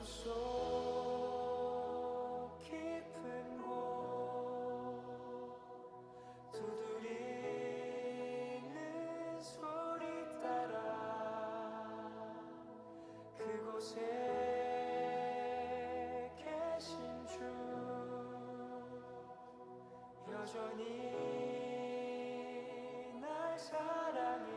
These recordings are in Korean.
속 깊은 곳 두드리는 소리 따라 그곳에 계신 주 여전히 날 사랑해.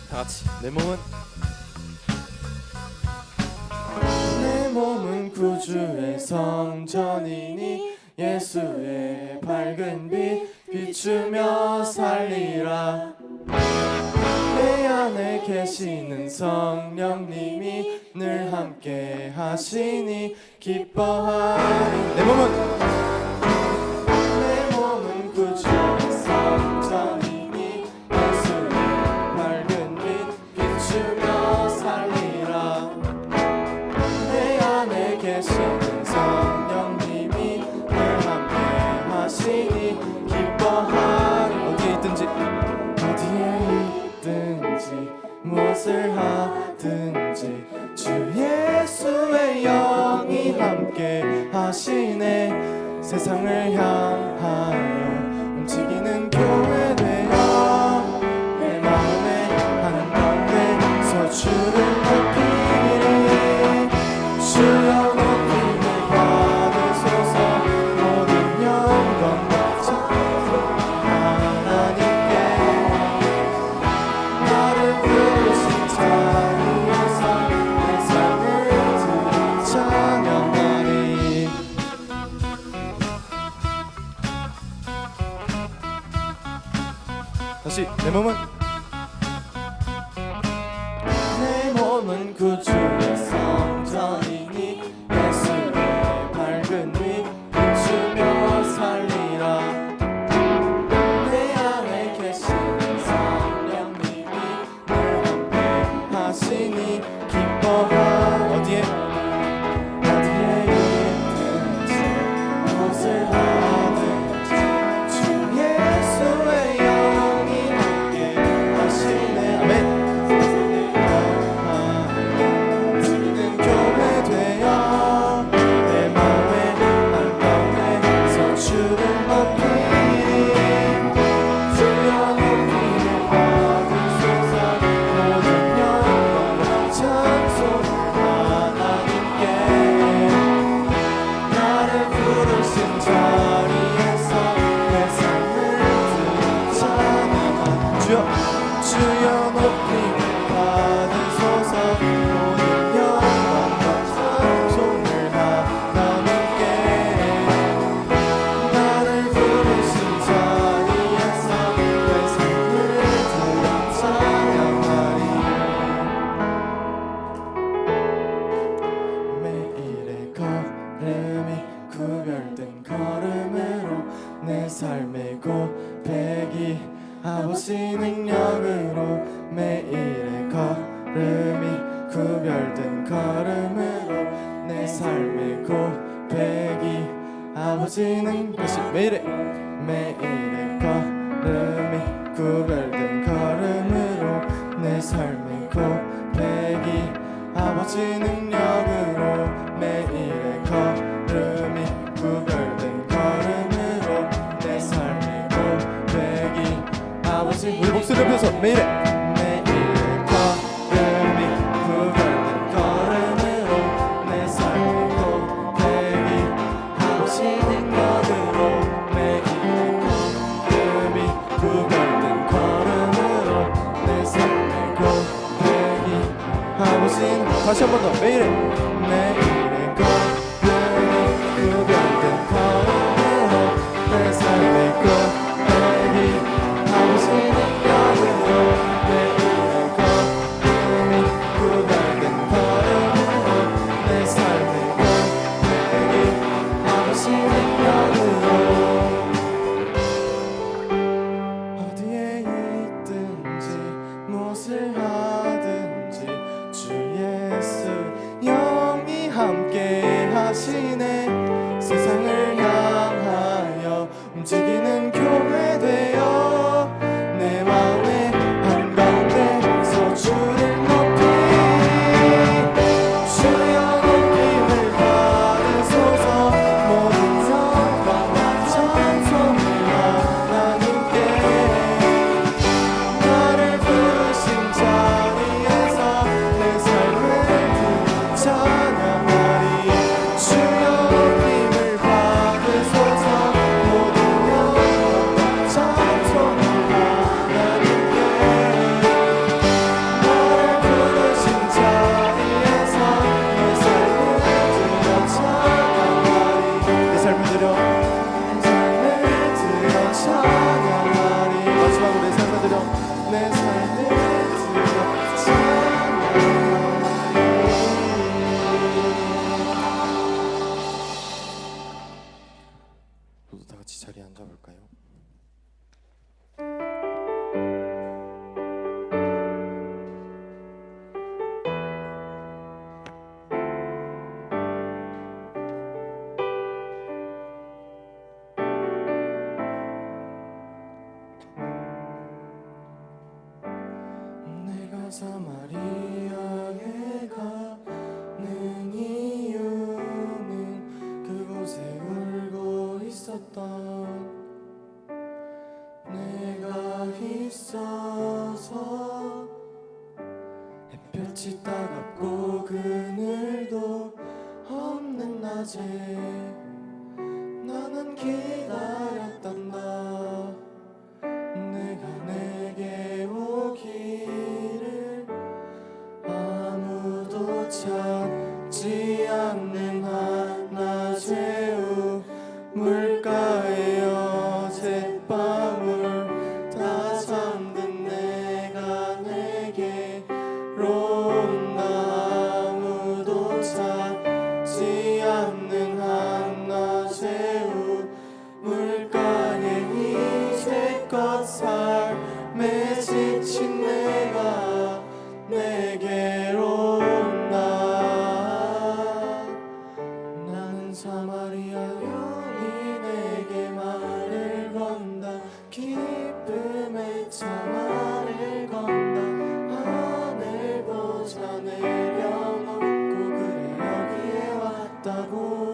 다같이 내 몸은 구주의 성전이니 예수의 밝은 빛 비추며 살리라. 내 안에 계시는 성령님이 늘 함께 하시니 기뻐하리. 내 몸은 구주의 성전이니 예수의 밝은 빛 비추며 살리라. 내 안에 계시는 성령님이 늘 함께 하시니 기뻐하리. 어디에 있든지 무엇을 하든지 주 예수의 영이 함께 하시네. 세상을 향하여 움직이는 교회 되어 내 마음에 한가운데서 주를 높이리. 주여 높임을 받으소서. 모든 영광과 찬송 하나님께. 나를 부르신 자리에서 내 삶을 들어 찬양하리. 다시 내 몸은 구주의 성전이니 예수의 밝은 빛 비추며 살리라. 내 안에 계시는 성령님이 늘 함께 하시니 기뻐하. 어디에 있든지 무엇을 하든지 주 예수의 영이 함께 하시네. 아멘. 지는 교회 되어 내 마음에 한가운데서 주를 높이리. 주여 높임을 받으소서. 모든 영광과 찬송 하나님께. 나를 부르신 자리에서 내 삶을 들어 찬양하. 주여 높임을 받으소서. 모든 영광과 찬송을 하나님께. 나를 부르신 자리에서 내 삶을 들어 찬양하리. 매일의 걸음이 구별된 걸음으로 내 삶의 고백이 아버지 능력으로. 매일의 걸음이 구별된 걸음으로 내 삶의 고백이 아버지 다시 매일의 걸음이 구별된 걸음으로 내 삶의 고백이 아버지 능력으로. 매일의 걸음이 구별된 걸음으로 내 삶의 고백이 아버지. 우리 목소리 높여서 매일의 걸음이 구별된 걸음으로 내 삶의 고백이 아버지 능력으로. 매일의 걸음이 구별된 걸음으로 내 삶의 고백이 아버지. 다시 한 번 더. 매일의 걸음이 구별된 걸음으로 내 삶의 고백이 아버지 능력으로. 매일의 걸음이 구별된 걸음으로 내 삶의 고백이 아버지 능력으로. 어디에 있든지 무엇을 하든지 주 예수 영이 함께 하시네. 세상을 향하여 움직이는 교회 되어 내 마음에 한가운데서 주를 높이리. 주여 높임을 받으소서. 모든 영광과 찬송을 하나님께. 나를 부르신 자 사마리아에 가는 이유는 그곳에 울고 있었던 내가 있어서 햇볕이 따갑고 그늘도 없는 낮에 나는 기다렸단다. 내가 내게 오기를 아무도 찾지 않는 한낮의 우물가에 어젯밤을 다 잠든 내가 내게로 온다. 아무도 찾지 않는 한낮의 우물가에 이제껏 삶에 지친 내가 내게로 온다. 나는 사마리아 여인에게 말을 건다. 기쁨의 차 말을 건다. 하늘 보자 내려놓고 그래 여기에 왔다고.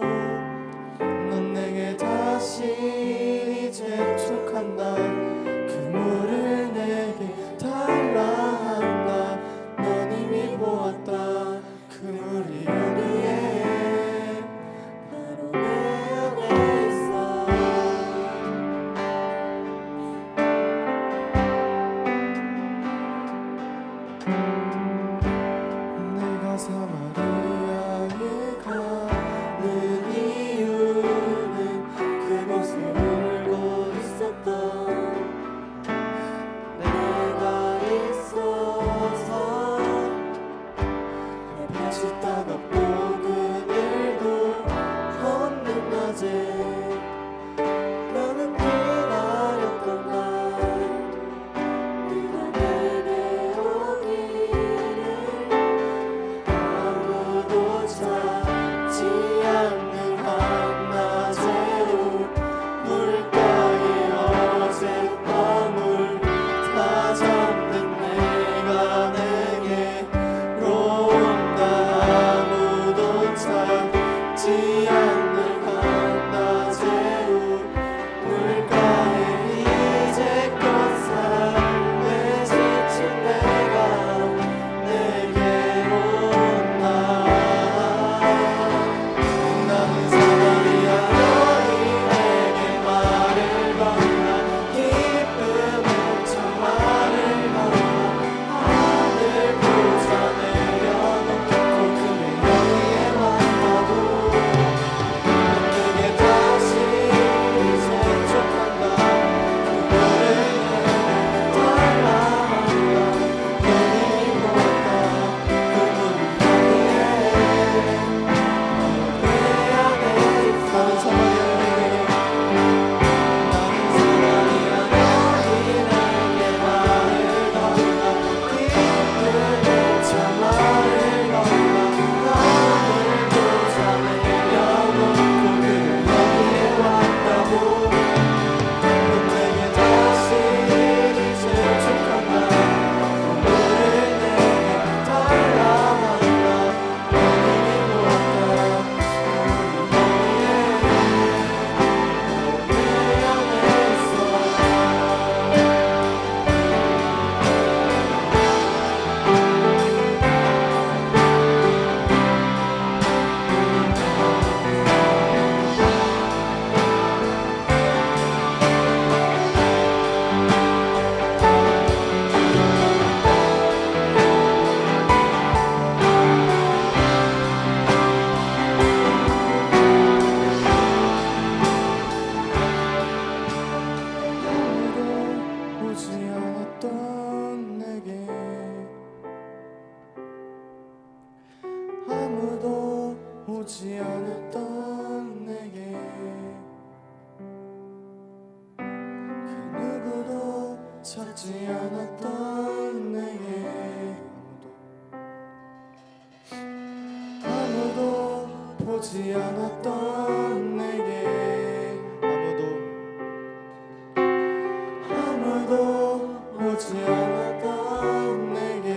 넌 내게 다시 재촉한다. 그 물을 내게 달라 한다. 넌 이미 보았다. 그 물이 여기에 바로 내 안에 있어. 내가 사마리아에 가는 이유는 그곳에 울고 있었던 내가 있어서 햇빛이 따갑고 그늘도 없는 낮에 나는 기다렸단다. 네가 내게 오기를 아무도 찾지 않는 한낮의 우물가에 어젯밤을 다 잠든 내가 내게로 온다. 아무도 찾지 않는 한낮의 우물가에 이제껏 삶에 지친 내가 내게로 온다. 나는 사마리아 여인에게 말을 건다. 기쁨의 참 말을 건다. 하늘 보자 내려놓고 그래 여기에 왔다고. 넌 내게 다시 재촉한다. 그 물을 내게 달라 한다. 넌 이미 보았다. 그 물이 여기에 내 안에 있어. 나는 사마리아 여인에게 말을 건다. 기쁨의 참 말을 건다. 하늘 보자 내려놓고 그래 여기에 왔다고. 넌 내게 다시 재촉한다. 그 물을 내게 달라 한다. 넌 이미 보았다. 그 물이 여기에 내 안에 있어. 아무도 오지 않았던 내게 아무도 오지 않았던 내게 그 누구도 찾지 않았던 내게 아무도 보지 않았던 내게 아무도 오지 않았던 내게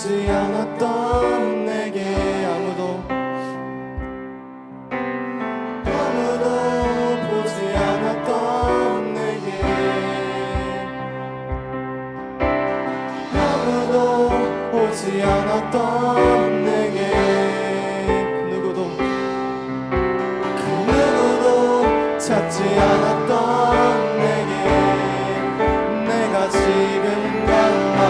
보지 않았던 내게 아무도 보지 않았던 내게 아무도 오지 않았던 내게 그 누구도 찾지 않았던 내게 내가 지금 간다.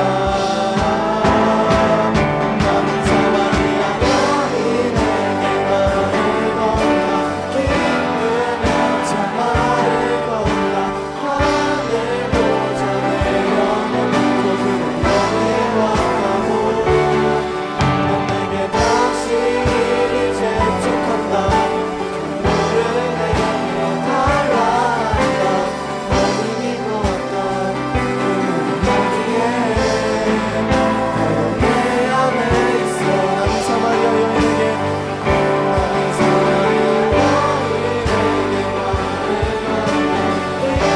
나는 사마리아 여인에게 말을 건다. 기쁘며 참 말을 건다. 하늘 보자 내 영혼 고기는 너의 왔다고. 넌 내게 다시 이제 촉한다. 눈물을 내게 달라한다. 너는 이루었던 꿈은 어디에 바로 내 안에 있어. 나는 사마리아 여인에게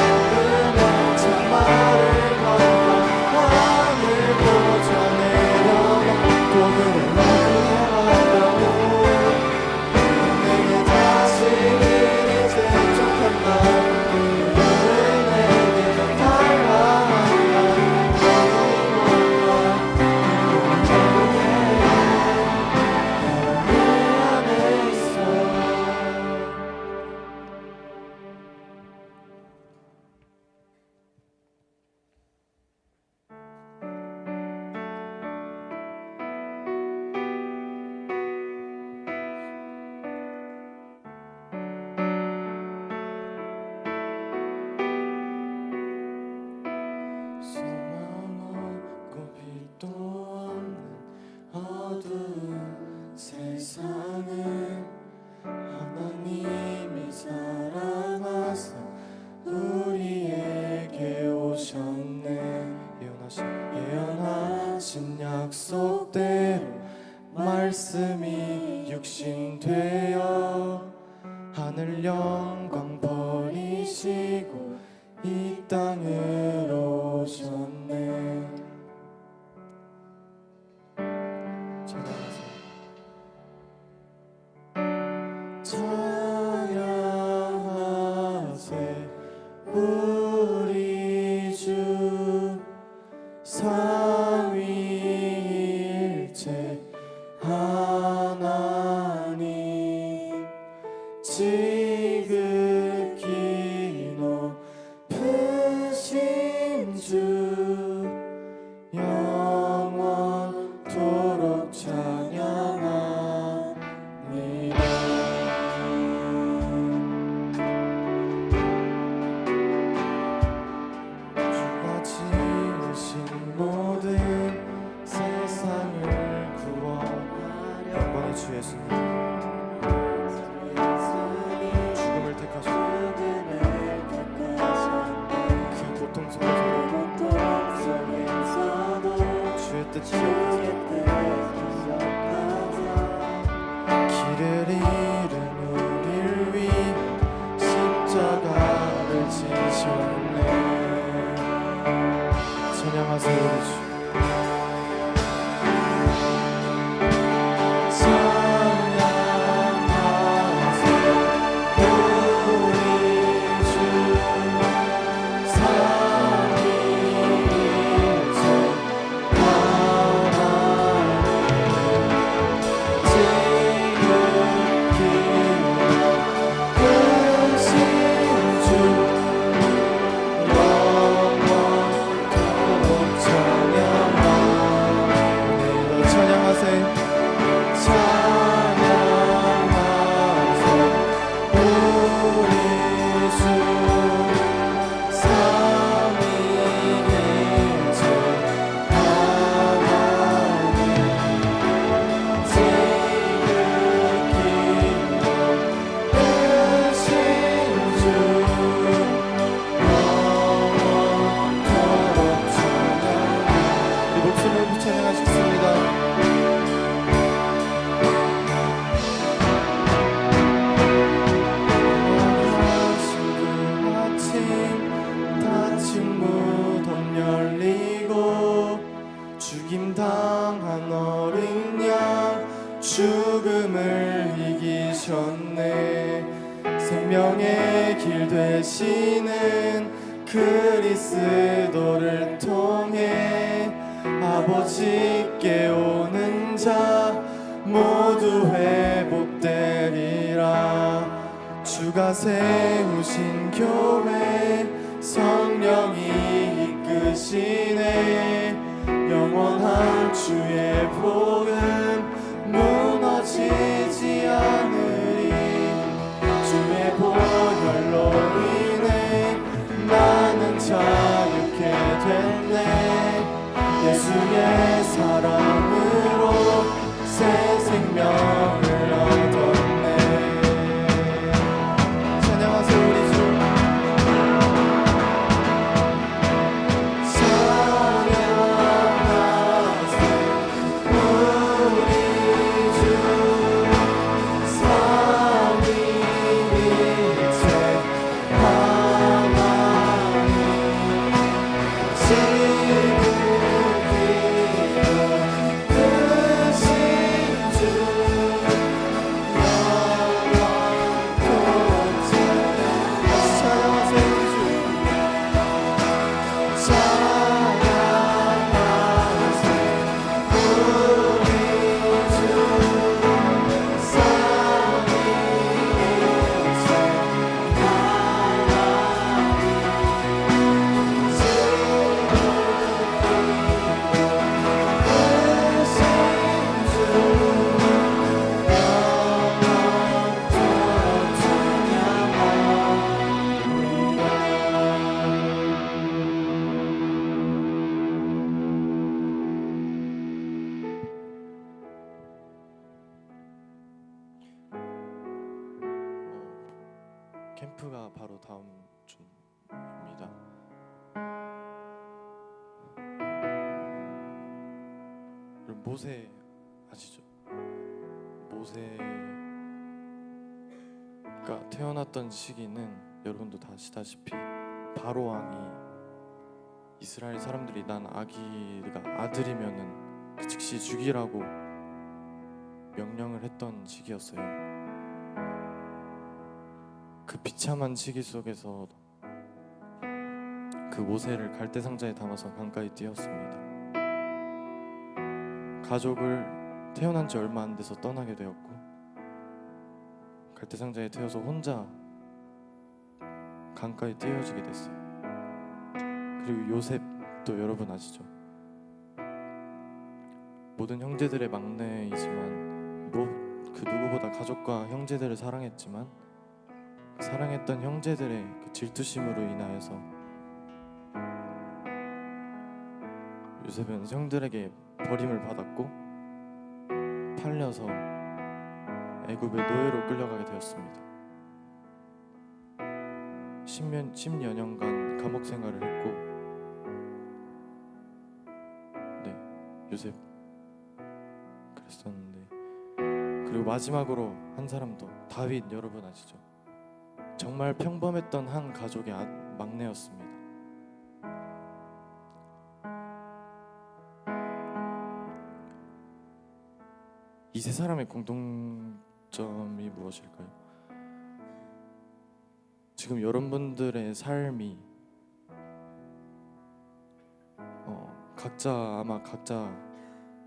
기쁘며 참 말을 건다. 하늘 보자 내 영혼 고기는 어디에 왔다고. 내게 다시 이제 촉한다. 눈물을 내게 달라한다. 너는 이루었던 내 안에 있어. 소망 없고 빛도 없는 어두운 세상을 하나님이 사랑하사 우리에게 오셨네. 예언하신 약속대로 말씀이 육신되어 하늘 영광 버리시고 이 땅으로 오셨네. 찬양하세 우리 주 삼위일체 하나님 지극히 높으신 주 영원토록 찬양합니다. 주가 지으신 모든 세상을 구원하려 영광의 주 예수님 죽음을 택하셨네. 그 고통 속에서도 주의 뜻 길을 잃은 우릴 위해 십자가를 지셨네. 찬양하세요 우리 주. 영원토록 찬양 생명의 길 되시는 그리스도를 통해 아버지께 오는 자 모두 회복되리라. 주가 세우신 교회 성령이 이끄시네. 영원한 주의 복음 무너지지 않으리. 주의 보혈로 인해 나는 자유케 됐네. 예수의 사랑으로 새 생명을 얻었네. 찬양하세요 우리 주. 찬양하세요 우리 주. 삼위일체 하나님 캠프가 바로 다음 주입니다. 여러분 모세 아시죠? 모세가 태어났던 시기는 여러분도 다 아시다시피 바로 왕이 이스라엘 사람들이 난 아기가 아들이면은 그 즉시 죽이라고 명령을 했던 시기였어요. 그 비참한 시기 속에서 그 모세를 갈대 상자에 담아서 강가에 띄웠습니다. 가족을 태어난 지 얼마 안 돼서 떠나게 되었고 갈대 상자에 태워서 혼자 강가에 띄워지게 됐어요. 그리고 요셉도 여러분 아시죠? 모든 형제들의 막내이지만 그 누구보다 가족과 형제들을 사랑했지만 사랑했던 형제들의 그 질투심으로 인하여서 요셉은 형들에게 버림을 받았고 팔려서 애굽의 노예로 끌려가게 되었습니다. 10여 년간 감옥 생활을 했고 네, 요셉 그랬었는데 그리고 마지막으로 한 사람 더 다윗 여러분 아시죠? 정말 평범했던 한 가족의 막내였습니다. 이 세 사람의 공통점이 무엇일까요? 지금 여러분들의 삶이 각자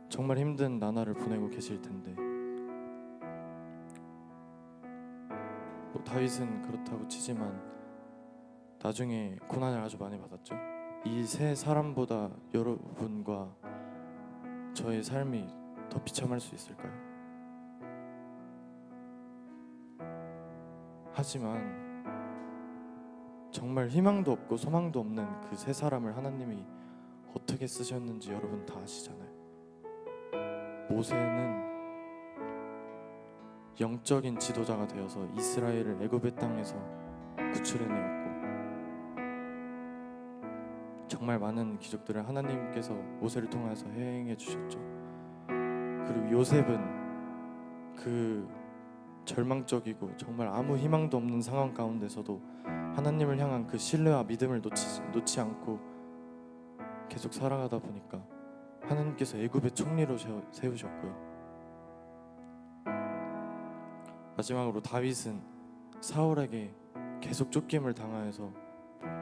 정말 힘든 나날을 보내고 계실 텐데 다윗은 그렇다고 치지만 나중에 고난을 아주 많이 받았죠. 이 세 사람보다 여러분과 저의 삶이 더 비참할 수 있을까요? 하지만 정말 희망도 없고 소망도 없는 그 세 사람을 하나님이 어떻게 쓰셨는지 여러분 다 아시잖아요. 모세는 영적인 지도자가 되어서 이스라엘을 애굽의 땅에서 구출해내었고 정말 많은 기적들을 하나님께서 모세를 통해서 행해 주셨죠. 그리고 요셉은 그 절망적이고 정말 아무 희망도 없는 상황 가운데서도 하나님을 향한 그 신뢰와 믿음을 놓지 않고 계속 살아가다 보니까 하나님께서 애굽의 총리로 세우셨고요. 마지막으로 다윗은 사울에게 계속 쫓김을 당하여서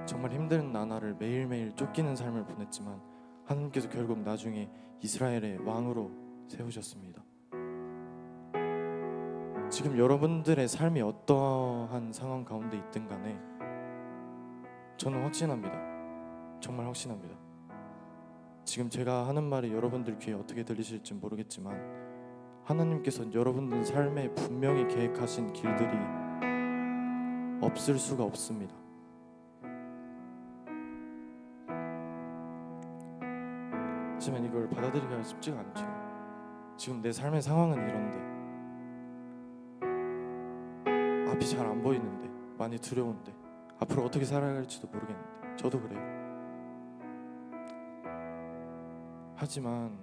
정말 힘든 나날을 매일매일 쫓기는 삶을 보냈지만 하나님께서 결국 나중에 이스라엘의 왕으로 세우셨습니다. 지금 여러분들의 삶이 어떠한 상황 가운데 있든 간에 저는 확신합니다. 정말 확신합니다. 지금 제가 하는 말이 여러분들 귀에 어떻게 들리실지 모르겠지만 하나님께서 여러분들 삶에 분명히 계획하신 길들이 없을 수가 없습니다. 하지만 이걸 받아들이기가 쉽지가 않죠. 지금 내 삶의 상황은 이런데 앞이 잘 안 보이는데 많이 두려운데 앞으로 어떻게 살아갈지도 모르겠는데 저도 그래요. 하지만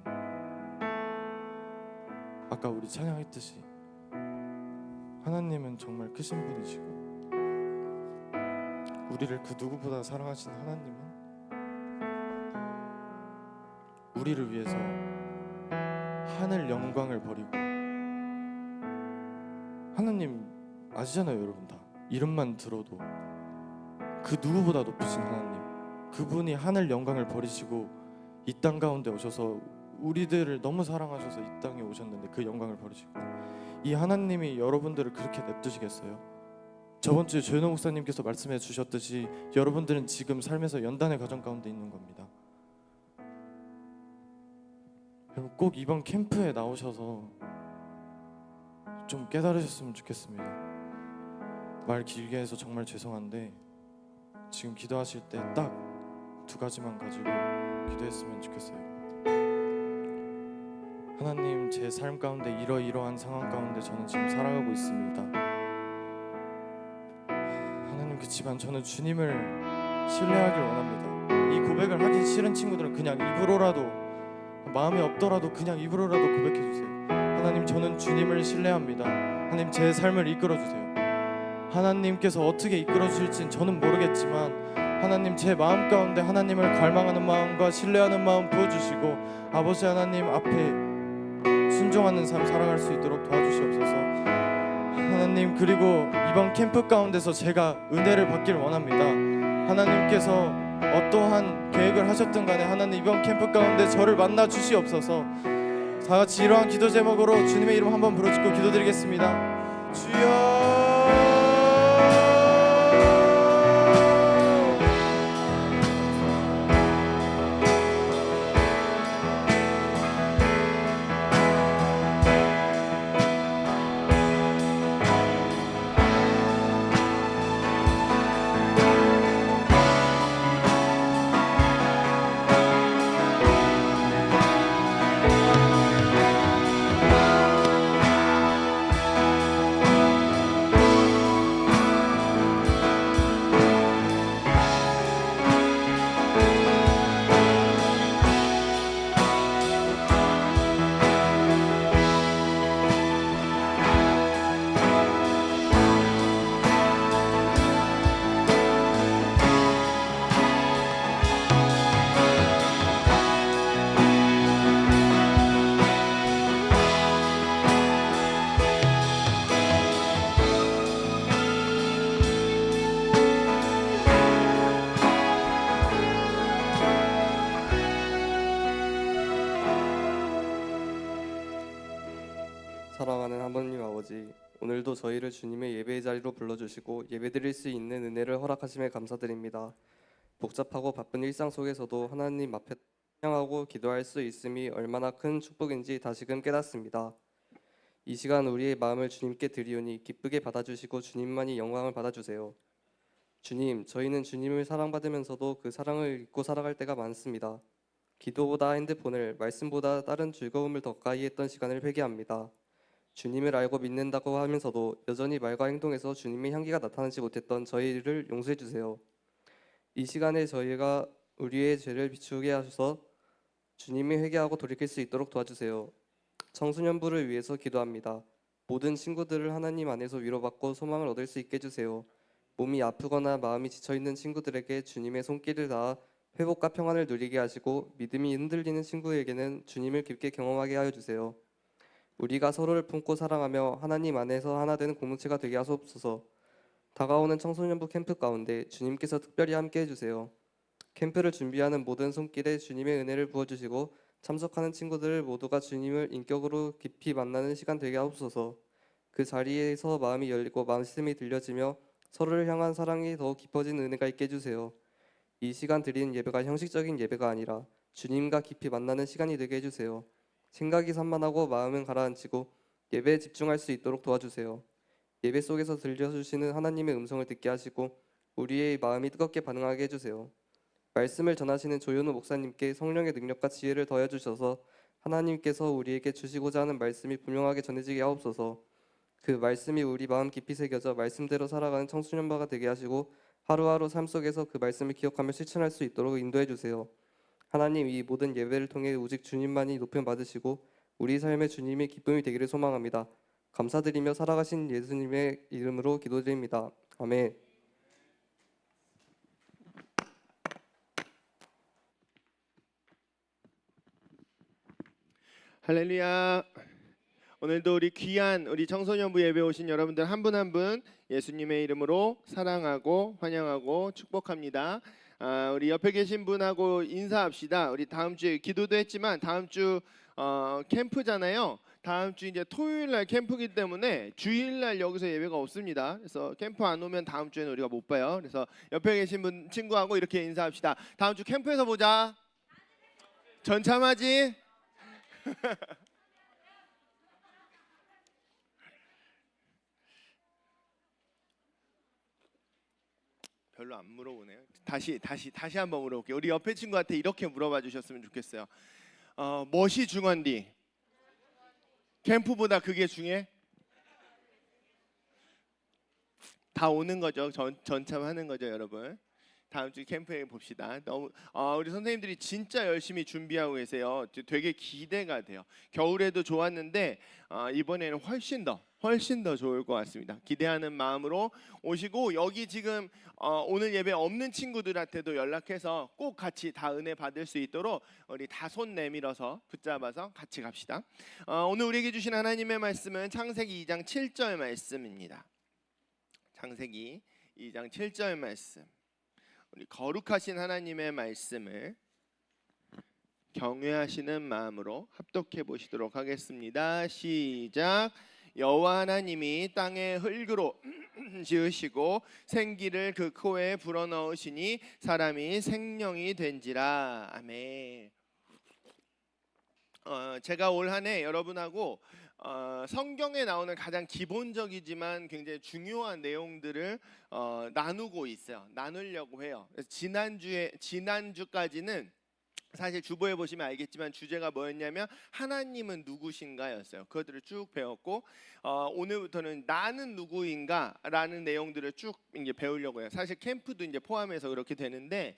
아까 우리 찬양했듯이 하나님은 정말 크신 분이시고 우리를 그 누구보다 사랑하신 하나님은 우리를 위해서 하늘 영광을 버리고 하나님 아시잖아요 여러분 다 이름만 들어도 그 누구보다 높으신 하나님 그분이 하늘 영광을 버리시고 이 땅 가운데 오셔서 우리들을 너무 사랑하셔서 이 땅에 오셨는데 그 영광을 버리시고 이 하나님이 여러분들을 그렇게 냅두시겠어요? 저번 주에 조현호 목사님께서 말씀해 주셨듯이 여러분들은 지금 삶에서 연단의 과정 가운데 있는 겁니다. 여러분 꼭 이번 캠프에 나오셔서 좀 깨달으셨으면 좋겠습니다. 말 길게 해서 정말 죄송한데 지금 기도하실 때 딱 2가지만 가지고 기도했으면 좋겠어요. 하나님 제 삶 가운데 이러이러한 상황 가운데 저는 지금 살아가고 있습니다. 하나님 그치만 저는 주님을 신뢰하길 원합니다. 이 고백을 하기 싫은 친구들은 그냥 입으로라도 마음이 없더라도 그냥 입으로라도 고백해주세요. 하나님 저는 주님을 신뢰합니다. 하나님 제 삶을 이끌어주세요. 하나님께서 어떻게 이끌어주실진 저는 모르겠지만 하나님 제 마음 가운데 하나님을 갈망하는 마음과 신뢰하는 마음 부어주시고 아버지 하나님 앞에 순종하는 삶 살아갈 수 있도록 도와주시옵소서. 하나님 그리고 이번 캠프 가운데서 제가 은혜를 받길 원합니다. 하나님께서 어떠한 계획을 하셨든 간에 하나님 이번 캠프 가운데 저를 만나 주시옵소서. 다 같이 이러한 기도 제목으로 주님의 이름 한번 부르짖고 기도드리겠습니다. 주여 사랑하는 하나님 아버지, 오늘도 저희를 주님의 예배의 자리로 불러주시고 예배드릴 수 있는 은혜를 허락하심에 감사드립니다. 복잡하고 바쁜 일상 속에서도 하나님 앞에 찬양하고 기도할 수 있음이 얼마나 큰 축복인지 다시금 깨닫습니다. 이 시간 우리의 마음을 주님께 드리오니 기쁘게 받아주시고 주님만이 영광을 받아주세요. 주님, 저희는 주님을 사랑받으면서도 그 사랑을 잊고 살아갈 때가 많습니다. 기도보다 핸드폰을, 말씀보다 다른 즐거움을 더 가까이 했던 시간을 회개합니다. 주님을 알고 믿는다고 하면서도 여전히 말과 행동에서 주님의 향기가 나타나지 못했던 저희를 용서해 주세요. 이 시간에 저희가 우리의 죄를 비추게 하셔서 주님이 회개하고 돌이킬 수 있도록 도와주세요. 청소년부를 위해서 기도합니다. 모든 친구들을 하나님 안에서 위로받고 소망을 얻을 수 있게 해주세요. 몸이 아프거나 마음이 지쳐있는 친구들에게 주님의 손길을 닿아 회복과 평안을 누리게 하시고 믿음이 흔들리는 친구에게는 주님을 깊게 경험하게 하여 주세요. 우리가 서로를 품고 사랑하며 하나님 안에서 하나 되는 공동체가 되게 하소서. 다가오는 청소년부 캠프 가운데 주님께서 특별히 함께 해주세요. 캠프를 준비하는 모든 손길에 주님의 은혜를 부어주시고 참석하는 친구들 모두가 주님을 인격으로 깊이 만나는 시간 되게 하옵소서. 그 자리에서 마음이 열리고 말씀이 들려지며 서로를 향한 사랑이 더욱 깊어진 은혜가 있게 해주세요. 이 시간 드리는 예배가 형식적인 예배가 아니라 주님과 깊이 만나는 시간이 되게 해주세요. 생각이 산만하고 마음은 가라앉히고 예배에 집중할 수 있도록 도와주세요. 예배 속에서 들려주시는 하나님의 음성을 듣게 하시고 우리의 마음이 뜨겁게 반응하게 해주세요. 말씀을 전하시는 조현우 목사님께 성령의 능력과 지혜를 더해주셔서 하나님께서 우리에게 주시고자 하는 말씀이 분명하게 전해지게 하옵소서. 그 말씀이 우리 마음 깊이 새겨져 말씀대로 살아가는 청소년바가 되게 하시고 하루하루 삶 속에서 그 말씀을 기억하며 실천할 수 있도록 인도해 주세요. 하나님, 이 모든 예배를 통해 오직 주님만이 높임 받으시고 우리 삶의 주님의 기쁨이 되기를 소망합니다. 감사드리며 살아가신 예수님의 이름으로 기도드립니다. 아멘. 할렐루야. 오늘도 우리 귀한 우리 청소년부 예배 오신 여러분들 한 분 한 분 예수님의 이름으로 사랑하고 환영하고 축복합니다. 우리 옆에 계신 분하고 인사합시다. 우리 다음 주에 기도도 했지만 다음 주 캠프잖아요. 다음 주 이제 토요일 날 캠프이기 때문에 주일 날 여기서 예배가 없습니다. 그래서 캠프 안 오면 다음 주에는 우리가 못 봐요. 그래서 옆에 계신 분 친구하고 이렇게 인사합시다. 다음 주 캠프에서 보자. 전참하지? 별로 안 물어보네요. 다시 한번 물어볼게요. 우리 옆에 친구한테 이렇게 물어봐 주셨으면 좋겠어요. 멋이 중요한디? 캠프보다 그게 중요해? 다 오는 거죠. 전참하는 거죠, 여러분. 다음 주 캠프에 봅시다. 너무 우리 선생님들이 진짜 열심히 준비하고 계세요. 되게 기대가 돼요. 겨울에도 좋았는데 이번에는 훨씬 더 좋을 것 같습니다. 기대하는 마음으로 오시고 여기 지금 오늘 예배 없는 친구들한테도 연락해서 꼭 같이 다 은혜 받을 수 있도록 우리 다 손 내밀어서 붙잡아서 같이 갑시다. 오늘 우리에게 주신 하나님의 말씀은 창세기 2장 7절 말씀입니다. 창세기 2장 7절 말씀. 우리 거룩하신 하나님의 말씀을 경외하시는 마음으로 합독해 보시도록 하겠습니다. 시작. 여호와 하나님이 땅의 흙으로 지으시고 생기를 그 코에 불어넣으시니 사람이 생명이 된지라. 아멘. 제가 올 한 해 여러분하고 성경에 나오는 가장 기본적이지만 굉장히 중요한 내용들을 나누고 있어요. 나누려고 해요. 그래서 지난주까지는 사실 주보에 보시면 알겠지만 주제가 뭐였냐면 하나님은 누구신가였어요. 그것들을 쭉 배웠고 오늘부터는 나는 누구인가라는 내용들을 쭉 이제 배우려고 해요. 사실 캠프도 이제 포함해서 그렇게 되는데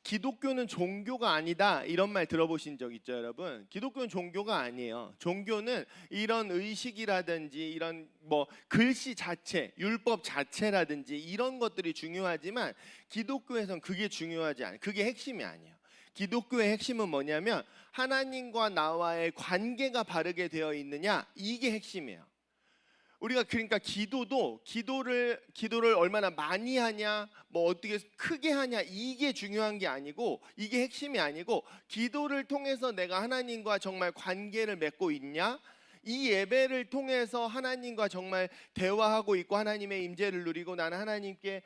기독교는 종교가 아니다 이런 말 들어보신 적 있죠, 여러분? 기독교는 종교가 아니에요. 종교는 이런 의식이라든지 이런 뭐 글씨 자체, 율법 자체라든지 이런 것들이 중요하지만 기독교에선 그게 중요하지 않아요. 그게 핵심이 아니에요. 기독교의 핵심은 뭐냐면 하나님과 나와의 관계가 바르게 되어 있느냐, 이게 핵심이에요. 우리가 그러니까 기도를 얼마나 많이 하냐, 뭐 어떻게 크게 하냐, 이게 중요한 게 아니고, 이게 핵심이 아니고, 기도를 통해서 내가 하나님과 정말 관계를 맺고 있냐, 이 예배를 통해서 하나님과 정말 대화하고 있고 하나님의 임재를 누리고 나는 하나님께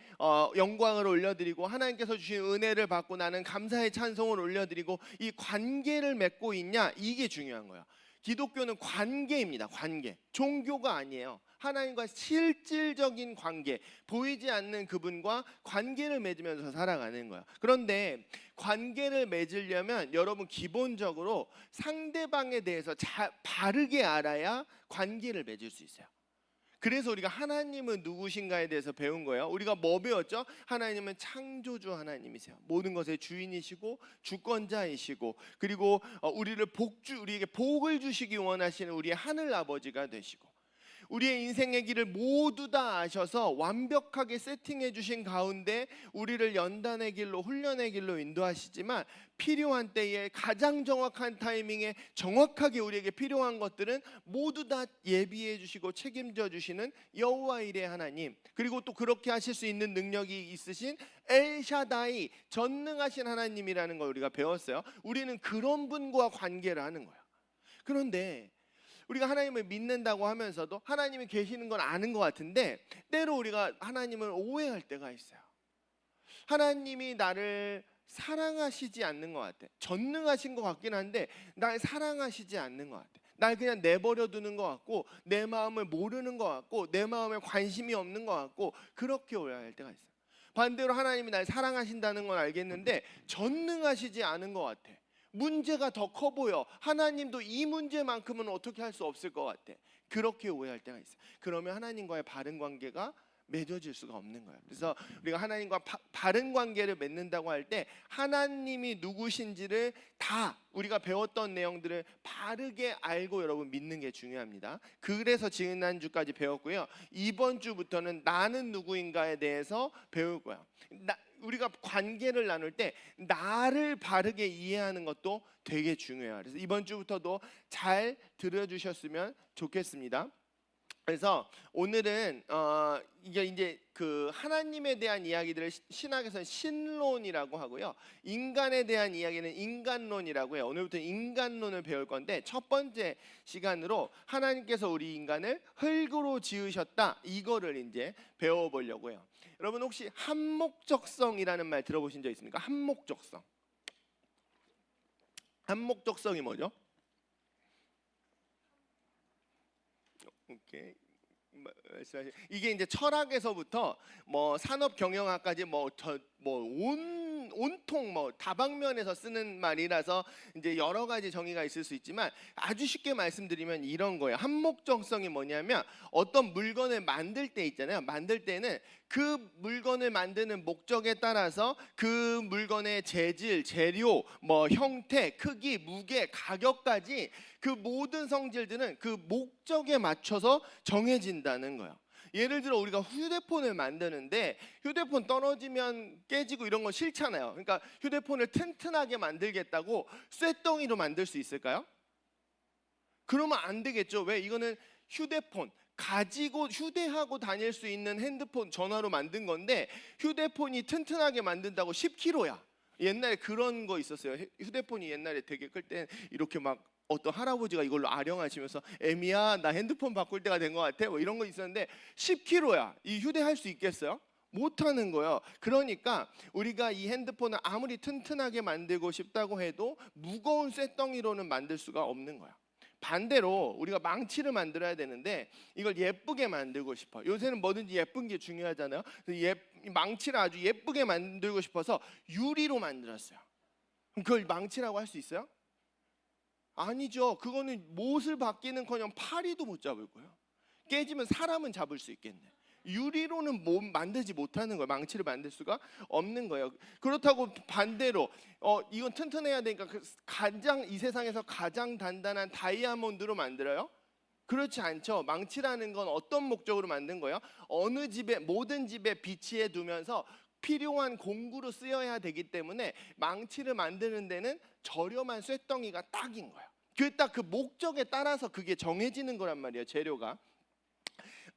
영광을 올려드리고 하나님께서 주신 은혜를 받고 나는 감사의 찬송을 올려드리고 이 관계를 맺고 있냐, 이게 중요한 거예요. 기독교는 관계입니다. 관계. 종교가 아니에요. 하나님과 실질적인 관계, 보이지 않는 그분과 관계를 맺으면서 살아가는 거예요. 그런데 관계를 맺으려면 여러분 기본적으로 상대방에 대해서 바르게 알아야 관계를 맺을 수 있어요. 그래서 우리가 하나님은 누구신가에 대해서 배운 거예요. 우리가 뭐 배웠죠? 하나님은 창조주 하나님이세요. 모든 것의 주인이시고 주권자이시고 그리고 우리에게 복을 주시기 원하시는 우리의 하늘 아버지가 되시고 우리의 인생의 길을 모두 다 아셔서 완벽하게 세팅해 주신 가운데 우리를 연단의 길로, 훈련의 길로 인도하시지만 필요한 때에 가장 정확한 타이밍에 정확하게 우리에게 필요한 것들은 모두 다 예비해 주시고 책임져 주시는 여호와 일의 하나님, 그리고 또 그렇게 하실 수 있는 능력이 있으신 엘샤다이, 전능하신 하나님이라는 걸 우리가 배웠어요. 우리는 그런 분과 관계를 하는 거예요. 그런데 우리가 하나님을 믿는다고 하면서도 하나님이 계시는 건 아는 것 같은데 때로 우리가 하나님을 오해할 때가 있어요. 하나님이 나를 사랑하시지 않는 것 같아. 전능하신 것 같긴 한데 날 사랑하시지 않는 것 같아. 날 그냥 내버려 두는 것 같고, 내 마음을 모르는 것 같고, 내 마음에 관심이 없는 것 같고, 그렇게 오해할 때가 있어요. 반대로 하나님이 날 사랑하신다는 건 알겠는데 전능하시지 않은 것 같아. 문제가 더 커 보여. 하나님도 이 문제만큼은 어떻게 할 수 없을 것 같아. 그렇게 오해할 때가 있어요. 그러면 하나님과의 바른 관계가 맺어질 수가 없는 거예요. 그래서 우리가 하나님과 바른 관계를 맺는다고 할 때 하나님이 누구신지를 다 우리가 배웠던 내용들을 바르게 알고 여러분 믿는 게 중요합니다. 그래서 지난주까지 배웠고요. 이번 주부터는 나는 누구인가에 대해서 배울 거예요. 우리가 관계를 나눌 때 나를 바르게 이해하는 것도 되게 중요해요. 그래서 이번 주부터도 잘 들어주셨으면 좋겠습니다. 그래서 오늘은 이게 이제 그 하나님에 대한 이야기들을 신학에서는 신론이라고 하고요, 인간에 대한 이야기는 인간론이라고 해요. 오늘부터 인간론을 배울 건데 첫 번째 시간으로 하나님께서 우리 인간을 흙으로 지으셨다, 이거를 이제 배워보려고 해요. 여러분 혹시 한목적성이라는 말 들어보신 적 있습니까? 한목적성. 한목적성이 뭐죠? 오케이. 이게 이제 철학에서부터 뭐 산업 경영학까지 온통 다방면에서 쓰는 말이라서 이제 여러 가지 정의가 있을 수 있지만 아주 쉽게 말씀드리면 이런 거예요. 한목적성이 뭐냐면 어떤 물건을 만들 때 있잖아요. 만들 때는 그 물건을 만드는 목적에 따라서 그 물건의 재질, 재료, 형태, 크기, 무게, 가격까지 그 모든 성질들은 그 목적에 맞춰서 정해진다는 거예요. 예를 들어 우리가 휴대폰을 만드는데 휴대폰 떨어지면 깨지고 이런 거 싫잖아요. 그러니까 휴대폰을 튼튼하게 만들겠다고 쇳덩이로 만들 수 있을까요? 그러면 안 되겠죠. 왜? 이거는 휴대폰, 가지고 휴대하고 다닐 수 있는 핸드폰, 전화로 만든 건데 휴대폰이 튼튼하게 만든다고 10kg야. 옛날에 그런 거 있었어요. 휴대폰이 옛날에 되게 클 때 이렇게 막 어떤 할아버지가 이걸로 아령하시면서 애미야 나 핸드폰 바꿀 때가 된 것 같아 이런 거 있었는데 10kg야. 이 휴대할 수 있겠어요? 못하는 거예요. 그러니까 우리가 이 핸드폰을 아무리 튼튼하게 만들고 싶다고 해도 무거운 쇳덩이로는 만들 수가 없는 거야. 반대로 우리가 망치를 만들어야 되는데 이걸 예쁘게 만들고 싶어. 요새는 뭐든지 예쁜 게 중요하잖아요. 망치를 아주 예쁘게 만들고 싶어서 유리로 만들었어요. 그럼 그걸 망치라고 할 수 있어요? 아니죠. 그거는 못을 받기는커녕 파리도 못 잡을 거예요. 깨지면 사람은 잡을 수 있겠네. 유리로는 만들지 못하는 거예요. 망치를 만들 수가 없는 거예요. 그렇다고 반대로 이건 튼튼해야 되니까 이 세상에서 가장 단단한 다이아몬드로 만들어요? 그렇지 않죠. 망치라는 건 어떤 목적으로 만든 거예요? 어느 집에, 모든 집에 비치해 두면서 필요한 공구로 쓰여야 되기 때문에 망치를 만드는 데는 저렴한 쇳덩이가 딱인 거예요. 딱 그 목적에 따라서 그게 정해지는 거란 말이에요. 재료가.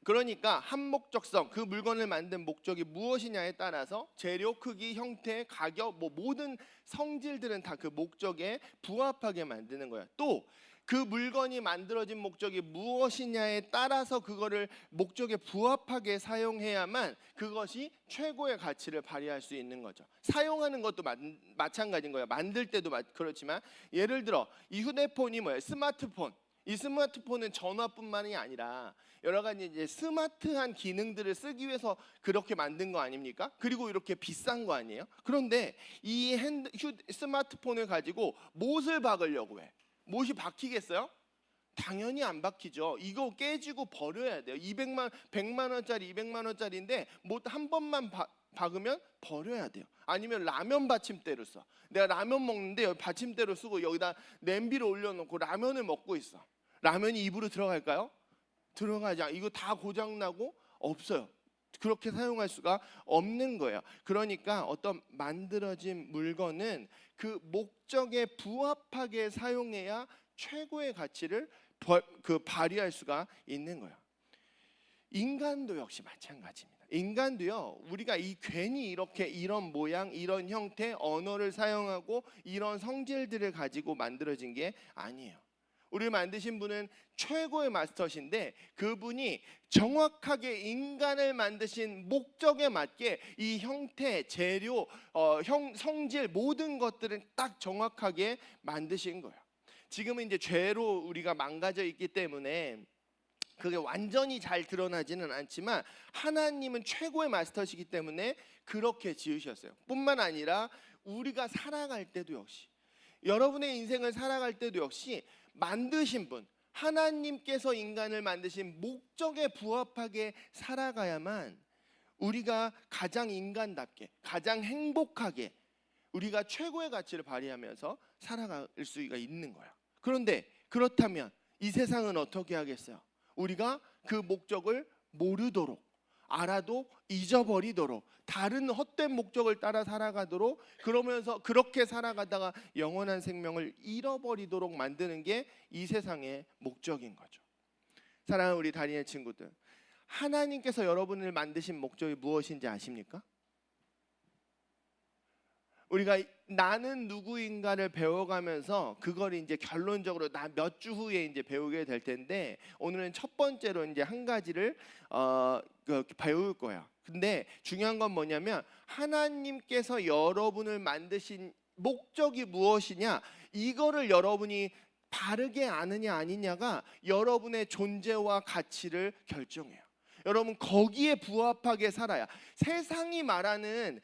그러니까 한목적성, 그 물건을 만든 목적이 무엇이냐에 따라서 재료, 크기, 형태, 가격, 모든 성질들은 다 그 목적에 부합하게 만드는 거예요. 또 그 물건이 만들어진 목적이 무엇이냐에 따라서 그거를 목적에 부합하게 사용해야만 그것이 최고의 가치를 발휘할 수 있는 거죠. 사용하는 것도 마찬가지인 거예요. 만들 때도 그렇지만 예를 들어 이 휴대폰이 뭐예요? 스마트폰. 이 스마트폰은 전화뿐만이 아니라 여러 가지 이제 스마트한 기능들을 쓰기 위해서 그렇게 만든 거 아닙니까? 그리고 이렇게 비싼 거 아니에요? 그런데 이 스마트폰을 가지고 못을 박으려고 해. 못이 박히겠어요? 당연히 안 박히죠. 이거 깨지고 버려야 돼요. 100만 원짜리, 200만 원짜리인데 못 한 번만 박으면 버려야 돼요. 아니면 라면 받침대로 써. 내가 라면 먹는데 여기 받침대로 쓰고 여기다 냄비를 올려놓고 라면을 먹고 있어. 라면이 입으로 들어갈까요? 들어가지 않. 이거 다 고장 나고 없어요. 그렇게 사용할 수가 없는 거예요. 그러니까 어떤 만들어진 물건은 그 목적에 부합하게 사용해야 최고의 가치를 발휘할 수가 있는 거예요. 인간도 역시 마찬가지입니다. 인간도요, 우리가 괜히 이렇게 이런 모양, 이런 형태, 언어를 사용하고 이런 성질들을 가지고 만들어진 게 아니에요. 우리를 만드신 분은 최고의 마스터신데 그분이 정확하게 인간을 만드신 목적에 맞게 이 형태, 재료, 성질 모든 것들은 딱 정확하게 만드신 거예요. 지금은 이제 죄로 우리가 망가져 있기 때문에 그게 완전히 잘 드러나지는 않지만 하나님은 최고의 마스터시기 때문에 그렇게 지으셨어요. 뿐만 아니라 우리가 살아갈 때도 역시, 여러분의 인생을 살아갈 때도 역시 만드신 분, 하나님께서 인간을 만드신 목적에 부합하게 살아가야만 우리가 가장 인간답게, 가장 행복하게 우리가 최고의 가치를 발휘하면서 살아갈 수가 있는 거야. 그런데 그렇다면 이 세상은 어떻게 하겠어요? 우리가 그 목적을 모르도록, 알아도 잊어버리도록, 다른 헛된 목적을 따라 살아가도록, 그러면서 그렇게 살아가다가 영원한 생명을 잃어버리도록 만드는 게 이 세상의 목적인 거죠. 사랑하는 우리 다니엘 친구들, 하나님께서 여러분을 만드신 목적이 무엇인지 아십니까? 우리가 나는 누구인가를 배워가면서 그걸 이제 결론적으로 나 몇 주 후에 이제 배우게 될 텐데, 오늘은 첫 번째로 이제 한 가지를 배울 거야. 근데 중요한 건 뭐냐면 하나님께서 여러분을 만드신 목적이 무엇이냐, 이거를 여러분이 바르게 아느냐 아니냐가 여러분의 존재와 가치를 결정해요. 여러분 거기에 부합하게 살아야, 세상이 말하는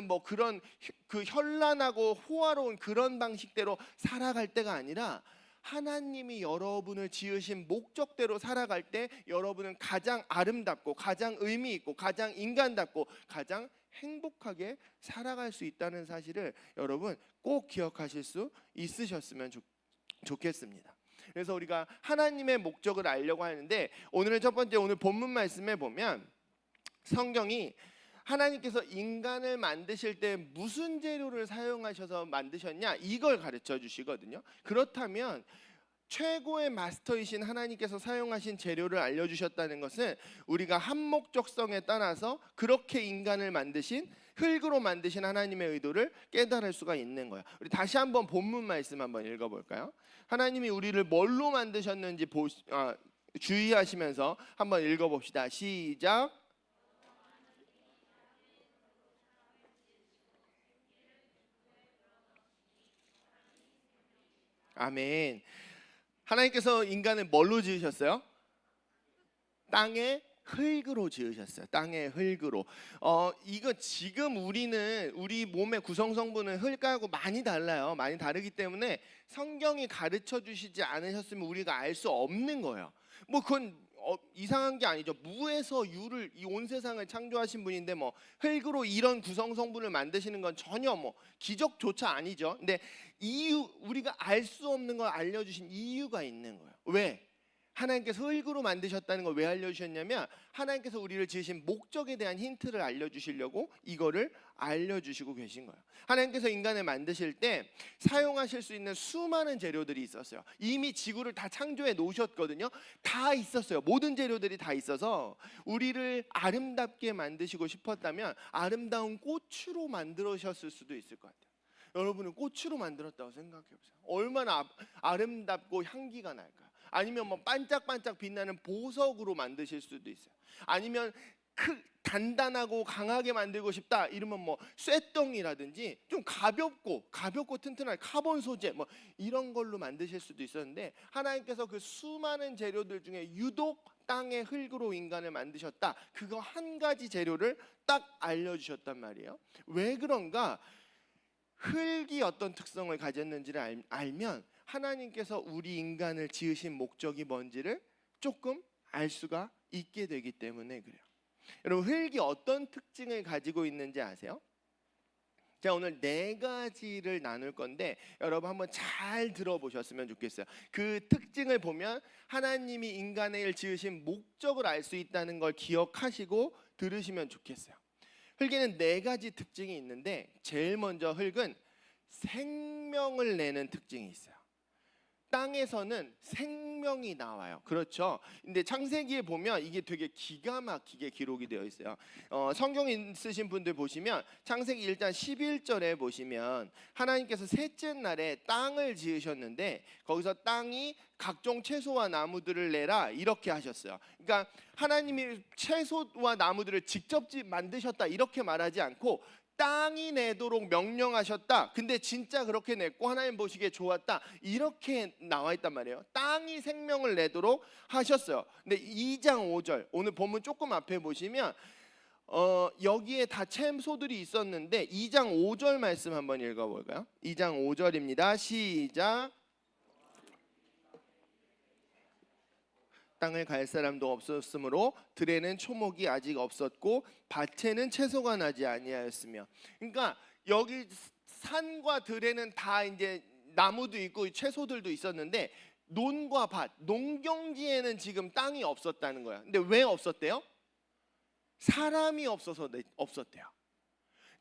뭐 그런 그 현란하고 호화로운 그런 방식대로 살아갈 때가 아니라 하나님이 여러분을 지으신 목적대로 살아갈 때 여러분은 가장 아름답고 가장 의미 있고 가장 인간답고 가장 행복하게 살아갈 수 있다는 사실을 여러분 꼭 기억하실 수 있으셨으면 좋겠습니다. 그래서 우리가 하나님의 목적을 알려고 하는데, 오늘은 첫 번째, 오늘 본문 말씀에 보면 성경이 하나님께서 인간을 만드실 때 무슨 재료를 사용하셔서 만드셨냐, 이걸 가르쳐 주시거든요. 그렇다면 최고의 마스터이신 하나님께서 사용하신 재료를 알려주셨다는 것은 우리가 한 목적성에 따라서 그렇게 인간을 만드신, 흙으로 만드신 하나님의 의도를 깨달을 수가 있는 거예요. 우리 다시 한번 본문 말씀 한번 읽어볼까요? 하나님이 우리를 뭘로 만드셨는지 주의하시면서 한번 읽어봅시다. 시작. 아멘. 하나님께서 인간을 뭘로 지으셨어요? 땅의 흙으로 지으셨어요. 땅의 흙으로. 이거 지금 우리 몸의 구성 성분은 흙하고 많이 달라요. 많이 다르기 때문에 성경이 가르쳐 주시지 않으셨으면 우리가 알 수 없는 거예요. 뭐 그건 이상한 게 아니죠. 무에서 유를, 이 온 세상을 창조하신 분인데 뭐 흙으로 이런 구성 성분을 만드시는 건 전혀 뭐 기적조차 아니죠. 근데 우리가 알 수 없는 걸 알려주신 이유가 있는 거예요. 왜? 하나님께서 흙으로 만드셨다는 걸 왜 알려주셨냐면 하나님께서 우리를 지으신 목적에 대한 힌트를 알려주시려고 이거를 알려주시고 계신 거예요. 하나님께서 인간을 만드실 때 사용하실 수 있는 수많은 재료들이 있었어요. 이미 지구를 다 창조해 놓으셨거든요. 다 있었어요. 모든 재료들이 다 있어서 우리를 아름답게 만드시고 싶었다면 아름다운 꽃으로 만들으셨을 수도 있을 것 같아요. 여러분은 꽃으로 만들었다고 생각해 보세요. 얼마나 아름답고 향기가 날까요? 아니면 뭐 반짝반짝 빛나는 보석으로 만드실 수도 있어요. 아니면 단단하고 강하게 만들고 싶다 이러면 뭐 쇠덩이라든지 좀 가볍고 튼튼한 카본 소재 뭐 이런 걸로 만드실 수도 있었는데, 하나님께서 그 수많은 재료들 중에 유독 땅의 흙으로 인간을 만드셨다, 그거 한 가지 재료를 딱 알려주셨단 말이에요. 왜 그런가? 흙이 어떤 특성을 가졌는지를 알면 하나님께서 우리 인간을 지으신 목적이 뭔지를 조금 알 수가 있게 되기 때문에 그래요. 여러분 흙이 어떤 특징을 가지고 있는지 아세요? 제가 오늘 4가지를 나눌 건데 여러분 한번 잘 들어보셨으면 좋겠어요. 그 특징을 보면 하나님이 인간의 일 지으신 목적을 알 수 있다는 걸 기억하시고 들으시면 좋겠어요. 흙에는 4가지 특징이 있는데 제일 먼저 흙은 생명을 내는 특징이 있어요. 땅에서는 생명이 나와요. 그렇죠. 근데 창세기에 보면 이게 되게 기가 막히게 기록이 되어 있어요. 성경 쓰신 분들 보시면 창세기 1장 11절에 보시면 하나님께서 셋째 날에 땅을 지으셨는데 거기서 땅이 각종 채소와 나무들을 내라 이렇게 하셨어요. 그러니까 하나님이 채소와 나무들을 직접 만드셨다 이렇게 말하지 않고 땅이 내도록 명령하셨다. 근데 진짜 그렇게 냈고 하나님 보시기에 좋았다. 이렇게 나와 있단 말이에요. 땅이 생명을 내도록 하셨어요. 근데 2장 5절 오늘 본문 조금 앞에 보시면 여기에 다 채소들이 있었는데 2장 5절 말씀 한번 읽어볼까요? 2장 5절입니다. 시작. 땅을 갈 사람도 없었으므로 들에는 초목이 아직 없었고 밭에는 채소가 나지 아니하였으며. 그러니까 여기 산과 들에는 다 이제 나무도 있고 채소들도 있었는데 논과 밭, 농경지에는 지금 땅이 없었다는 거야. 근데 왜 없었대요? 사람이 없어서 없었대요.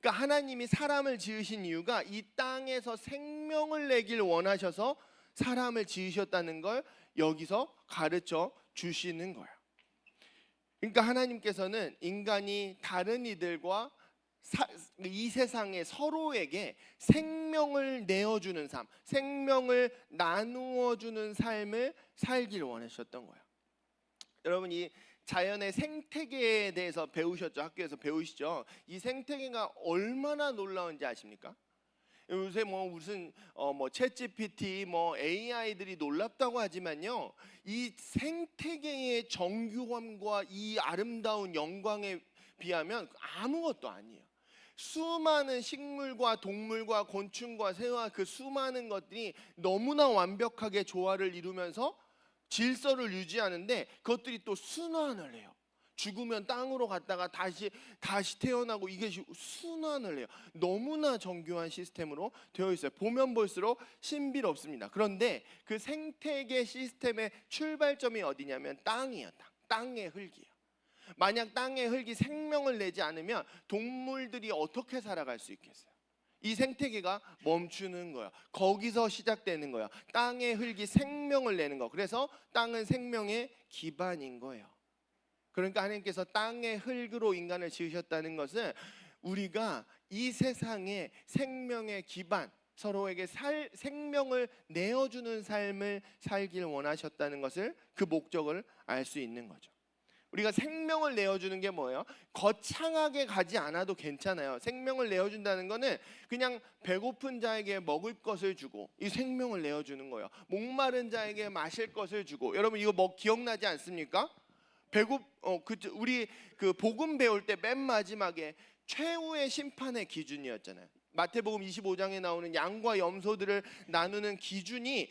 그러니까 하나님이 사람을 지으신 이유가 이 땅에서 생명을 내길 원하셔서 사람을 지으셨다는 걸 여기서 가르쳐 주시는 거예요. 그러니까 하나님께서는 인간이 다른 이들과 이 세상에 서로에게 생명을 내어주는 삶, 생명을 나누어주는 삶을 살길 원하셨던 거예요. 여러분 이 자연의 생태계에 대해서 배우셨죠? 학교에서 배우시죠? 이 생태계가 얼마나 놀라운지 아십니까? 요새 뭐 무슨 뭐 챗GPT 뭐 AI들이 놀랍다고 하지만요, 이 생태계의 정교함과 이 아름다운 영광에 비하면 아무것도 아니에요. 수많은 식물과 동물과 곤충과 새와 그 수많은 것들이 너무나 완벽하게 조화를 이루면서 질서를 유지하는데 그것들이 또 순환을 해요. 죽으면 땅으로 갔다가 다시 태어나고 이게 순환을 해요. 너무나 정교한 시스템으로 되어 있어요. 보면 볼수록 신비롭습니다. 그런데 그 생태계 시스템의 출발점이 어디냐면 땅이에요. 땅의 흙이에요. 만약 땅의 흙이 생명을 내지 않으면 동물들이 어떻게 살아갈 수 있겠어요? 이 생태계가 멈추는 거예요. 거기서 시작되는 거예요. 땅의 흙이 생명을 내는 거. 그래서 땅은 생명의 기반인 거예요. 그러니까 하나님께서 땅의 흙으로 인간을 지으셨다는 것은 우리가 이 세상의 생명의 기반, 서로에게 생명을 내어주는 삶을 살길 원하셨다는 것을, 그 목적을 알 수 있는 거죠. 우리가 생명을 내어주는 게 뭐예요? 거창하게 가지 않아도 괜찮아요. 생명을 내어준다는 거는 그냥 배고픈 자에게 먹을 것을 주고, 이 생명을 내어주는 거예요. 목마른 자에게 마실 것을 주고. 여러분 이거 뭐 기억나지 않습니까? 우리 그 복음 배울 때 맨 마지막에 최후의 심판의 기준이었잖아요. 마태복음 25장에 나오는 양과 염소들을 나누는 기준이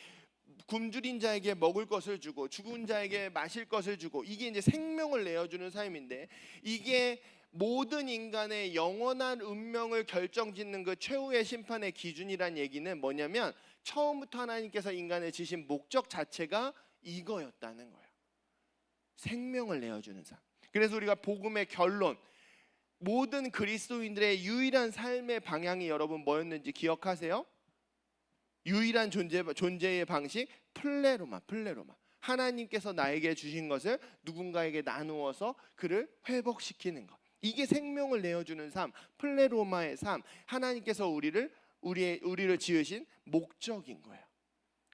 굶주린 자에게 먹을 것을 주고 죽은 자에게 마실 것을 주고, 이게 이제 생명을 내어주는 삶인데, 이게 모든 인간의 영원한 운명을 결정짓는 그 최후의 심판의 기준이란 얘기는 뭐냐면 처음부터 하나님께서 인간을 지신 목적 자체가 이거였다는 거예요. 생명을 내어주는 삶. 그래서 우리가 복음의 결론, 모든 그리스도인들의 유일한 삶의 방향이 여러분 뭐였는지 기억하세요? 유일한 존재의 방식, 플레로마. 하나님께서 나에게 주신 것을 누군가에게 나누어서 그를 회복시키는 것. 이게 생명을 내어주는 삶, 플레로마의 삶. 하나님께서 우리를 지으신 목적인 거예요.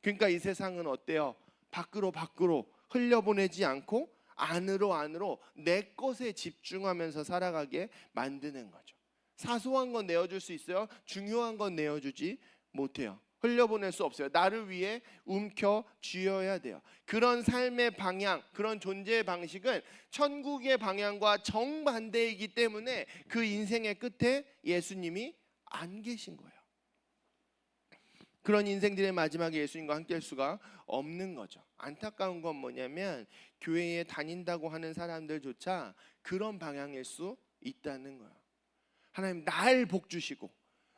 그러니까 이 세상은 어때요? 밖으로 흘려보내지 않고 안으로 내 것에 집중하면서 살아가게 만드는 거죠. 사소한 건 내어줄 수 있어요. 중요한 건 내어주지 못해요. 흘려보낼 수 없어요. 나를 위해 움켜쥐어야 돼요. 그런 삶의 방향, 그런 존재의 방식은 천국의 방향과 정반대이기 때문에 그 인생의 끝에 예수님이 안 계신 거예요. 그런 인생들의 마지막에 예수님과 함께 할 수가 없는 거죠. 안타까운 건 뭐냐면 교회에 다닌다고 하는 사람들조차 그런 방향일 수 있다는 거예요. 하나님 날 복 주시고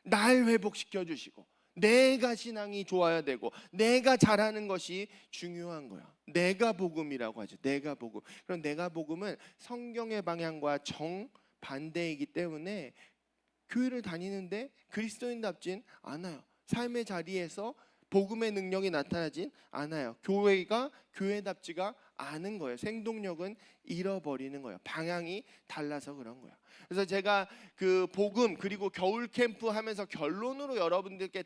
날 회복시켜 주시고 내가 신앙이 좋아야 되고 내가 잘하는 것이 중요한 거야. 내가 복음이라고 하죠. 내가 복음. 그럼 내가 복음은 성경의 방향과 정반대이기 때문에 교회를 다니는데 그리스도인답진 않아요. 삶의 자리에서 복음의 능력이 나타나진 않아요. 교회가 교회답지가 않은 거예요. 생동력은 잃어버리는 거예요. 방향이 달라서 그런 거예요. 그래서 제가 그 복음 그리고 겨울 캠프 하면서 결론으로 여러분들께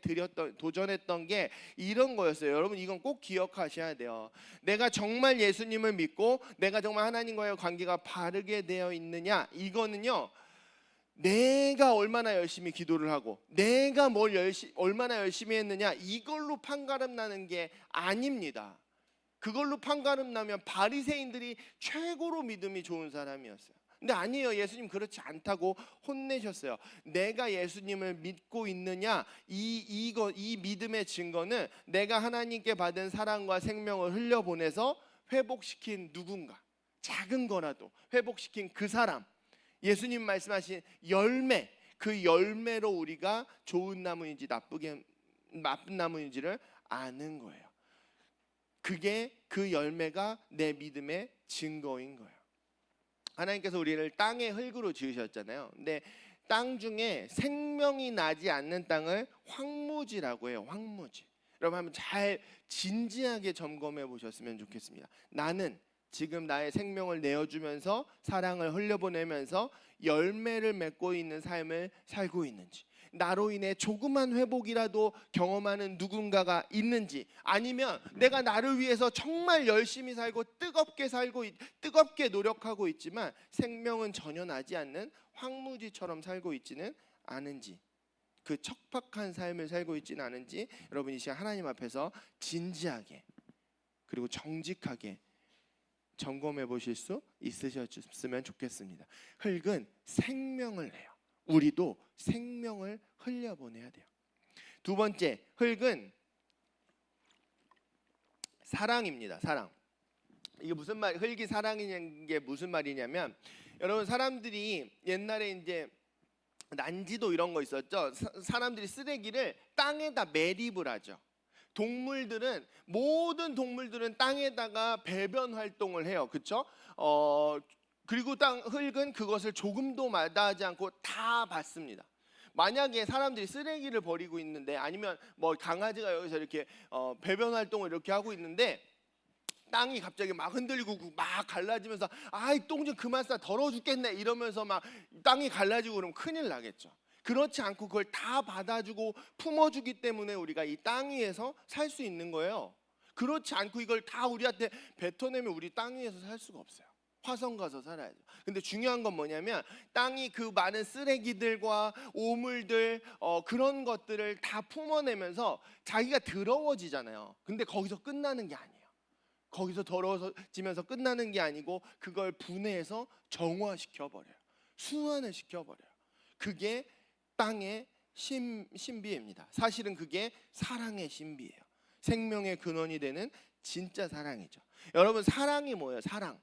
도전했던 게 이런 거였어요. 여러분 이건 꼭 기억하셔야 돼요. 내가 정말 예수님을 믿고 내가 정말 하나님과의 관계가 바르게 되어 있느냐, 이거는요 내가 얼마나 열심히 기도를 하고 내가 얼마나 열심히 했느냐 이걸로 판가름 나는 게 아닙니다. 그걸로 판가름 나면 바리새인들이 최고로 믿음이 좋은 사람이었어요. 근데 아니에요. 예수님 그렇지 않다고 혼내셨어요. 내가 예수님을 믿고 있느냐, 이 믿음의 증거는 내가 하나님께 받은 사랑과 생명을 흘려보내서 회복시킨 누군가, 작은 거라도 회복시킨 그 사람, 예수님 말씀하신 열매, 그 열매로 우리가 좋은 나무인지 나쁜 나무인지를 아는 거예요. 그게 그 열매가 내 믿음의 증거인 거예요. 하나님께서 우리를 땅의 흙으로 지으셨잖아요. 근데 땅 중에 생명이 나지 않는 땅을 황무지라고 해요. 황무지. 여러분 한번 잘 진지하게 점검해 보셨으면 좋겠습니다. 나는 지금 나의 생명을 내어주면서 사랑을 흘려보내면서 열매를 맺고 있는 삶을 살고 있는지, 나로 인해 조그만 회복이라도 경험하는 누군가가 있는지, 아니면 내가 나를 위해서 정말 열심히 살고 뜨겁게 노력하고 있지만 생명은 전혀 나지 않는 황무지처럼 살고 있지는 않은지, 그 척박한 삶을 살고 있지는 않은지 여러분 이 시간 하나님 앞에서 진지하게 그리고 정직하게 점검해 보실 수 있으셨으면 좋겠습니다. 흙은 생명을 내요. 우리도 생명을 흘려보내야 돼요. 두 번째, 흙은 사랑입니다. 사랑. 이게 무슨 말? 흙이 사랑이냐는 게 무슨 말이냐면, 여러분 사람들이 옛날에 이제 난지도 이런 거 있었죠. 사람들이 쓰레기를 땅에다 매립을 하죠. 모든 동물들은 땅에다가 배변 활동을 해요. 그렇죠? 그리고 흙은 그것을 조금도 마다하지 않고 다 받습니다. 만약에 사람들이 쓰레기를 버리고 있는데, 아니면 뭐 강아지가 여기서 이렇게 배변 활동을 이렇게 하고 있는데 땅이 갑자기 막 흔들리고 막 갈라지면서 아이 똥 좀 그만 싸, 더러워 죽겠네 이러면서 막 땅이 갈라지고 그러면 큰일 나겠죠. 그렇지 않고 그걸 다 받아주고 품어주기 때문에 우리가 이 땅 위에서 살 수 있는 거예요. 그렇지 않고 이걸 다 우리한테 뱉어내면 우리 땅 위에서 살 수가 없어요. 화성 가서 살아야죠. 근데 중요한 건 뭐냐면, 땅이 그 많은 쓰레기들과 오물들 그런 것들을 다 품어내면서 자기가 더러워지잖아요. 근데 거기서 끝나는 게 아니에요. 거기서 더러워지면서 끝나는 게 아니고 그걸 분해해서 정화시켜버려요. 순환을 시켜버려요. 그게 땅의 신비입니다. 사실은 그게 사랑의 신비예요. 생명의 근원이 되는 진짜 사랑이죠. 여러분 사랑이 뭐예요? 사랑.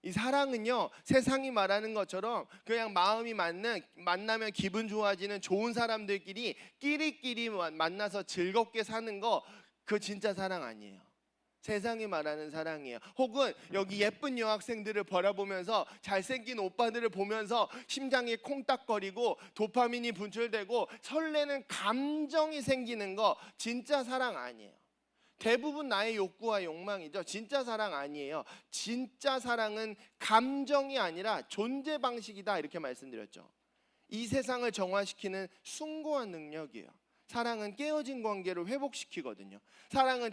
이 사랑은요, 세상이 말하는 것처럼 그냥 마음이 만나면 기분 좋아지는 좋은 사람들끼리 끼리끼리 만나서 즐겁게 사는 거, 그 진짜 사랑 아니에요. 세상이 말하는 사랑이에요. 혹은 여기 예쁜 여학생들을 바라보면서 잘생긴 오빠들을 보면서 심장이 콩닥거리고 도파민이 분출되고 설레는 감정이 생기는 거, 진짜 사랑 아니에요. 대부분 나의 욕구와 욕망이죠. 진짜 사랑 아니에요. 진짜 사랑은 감정이 아니라 존재 방식이다, 이렇게 말씀드렸죠. 이 세상을 정화시키는 숭고한 능력이에요. 사랑은 깨어진 관계를 회복시키거든요. 사랑은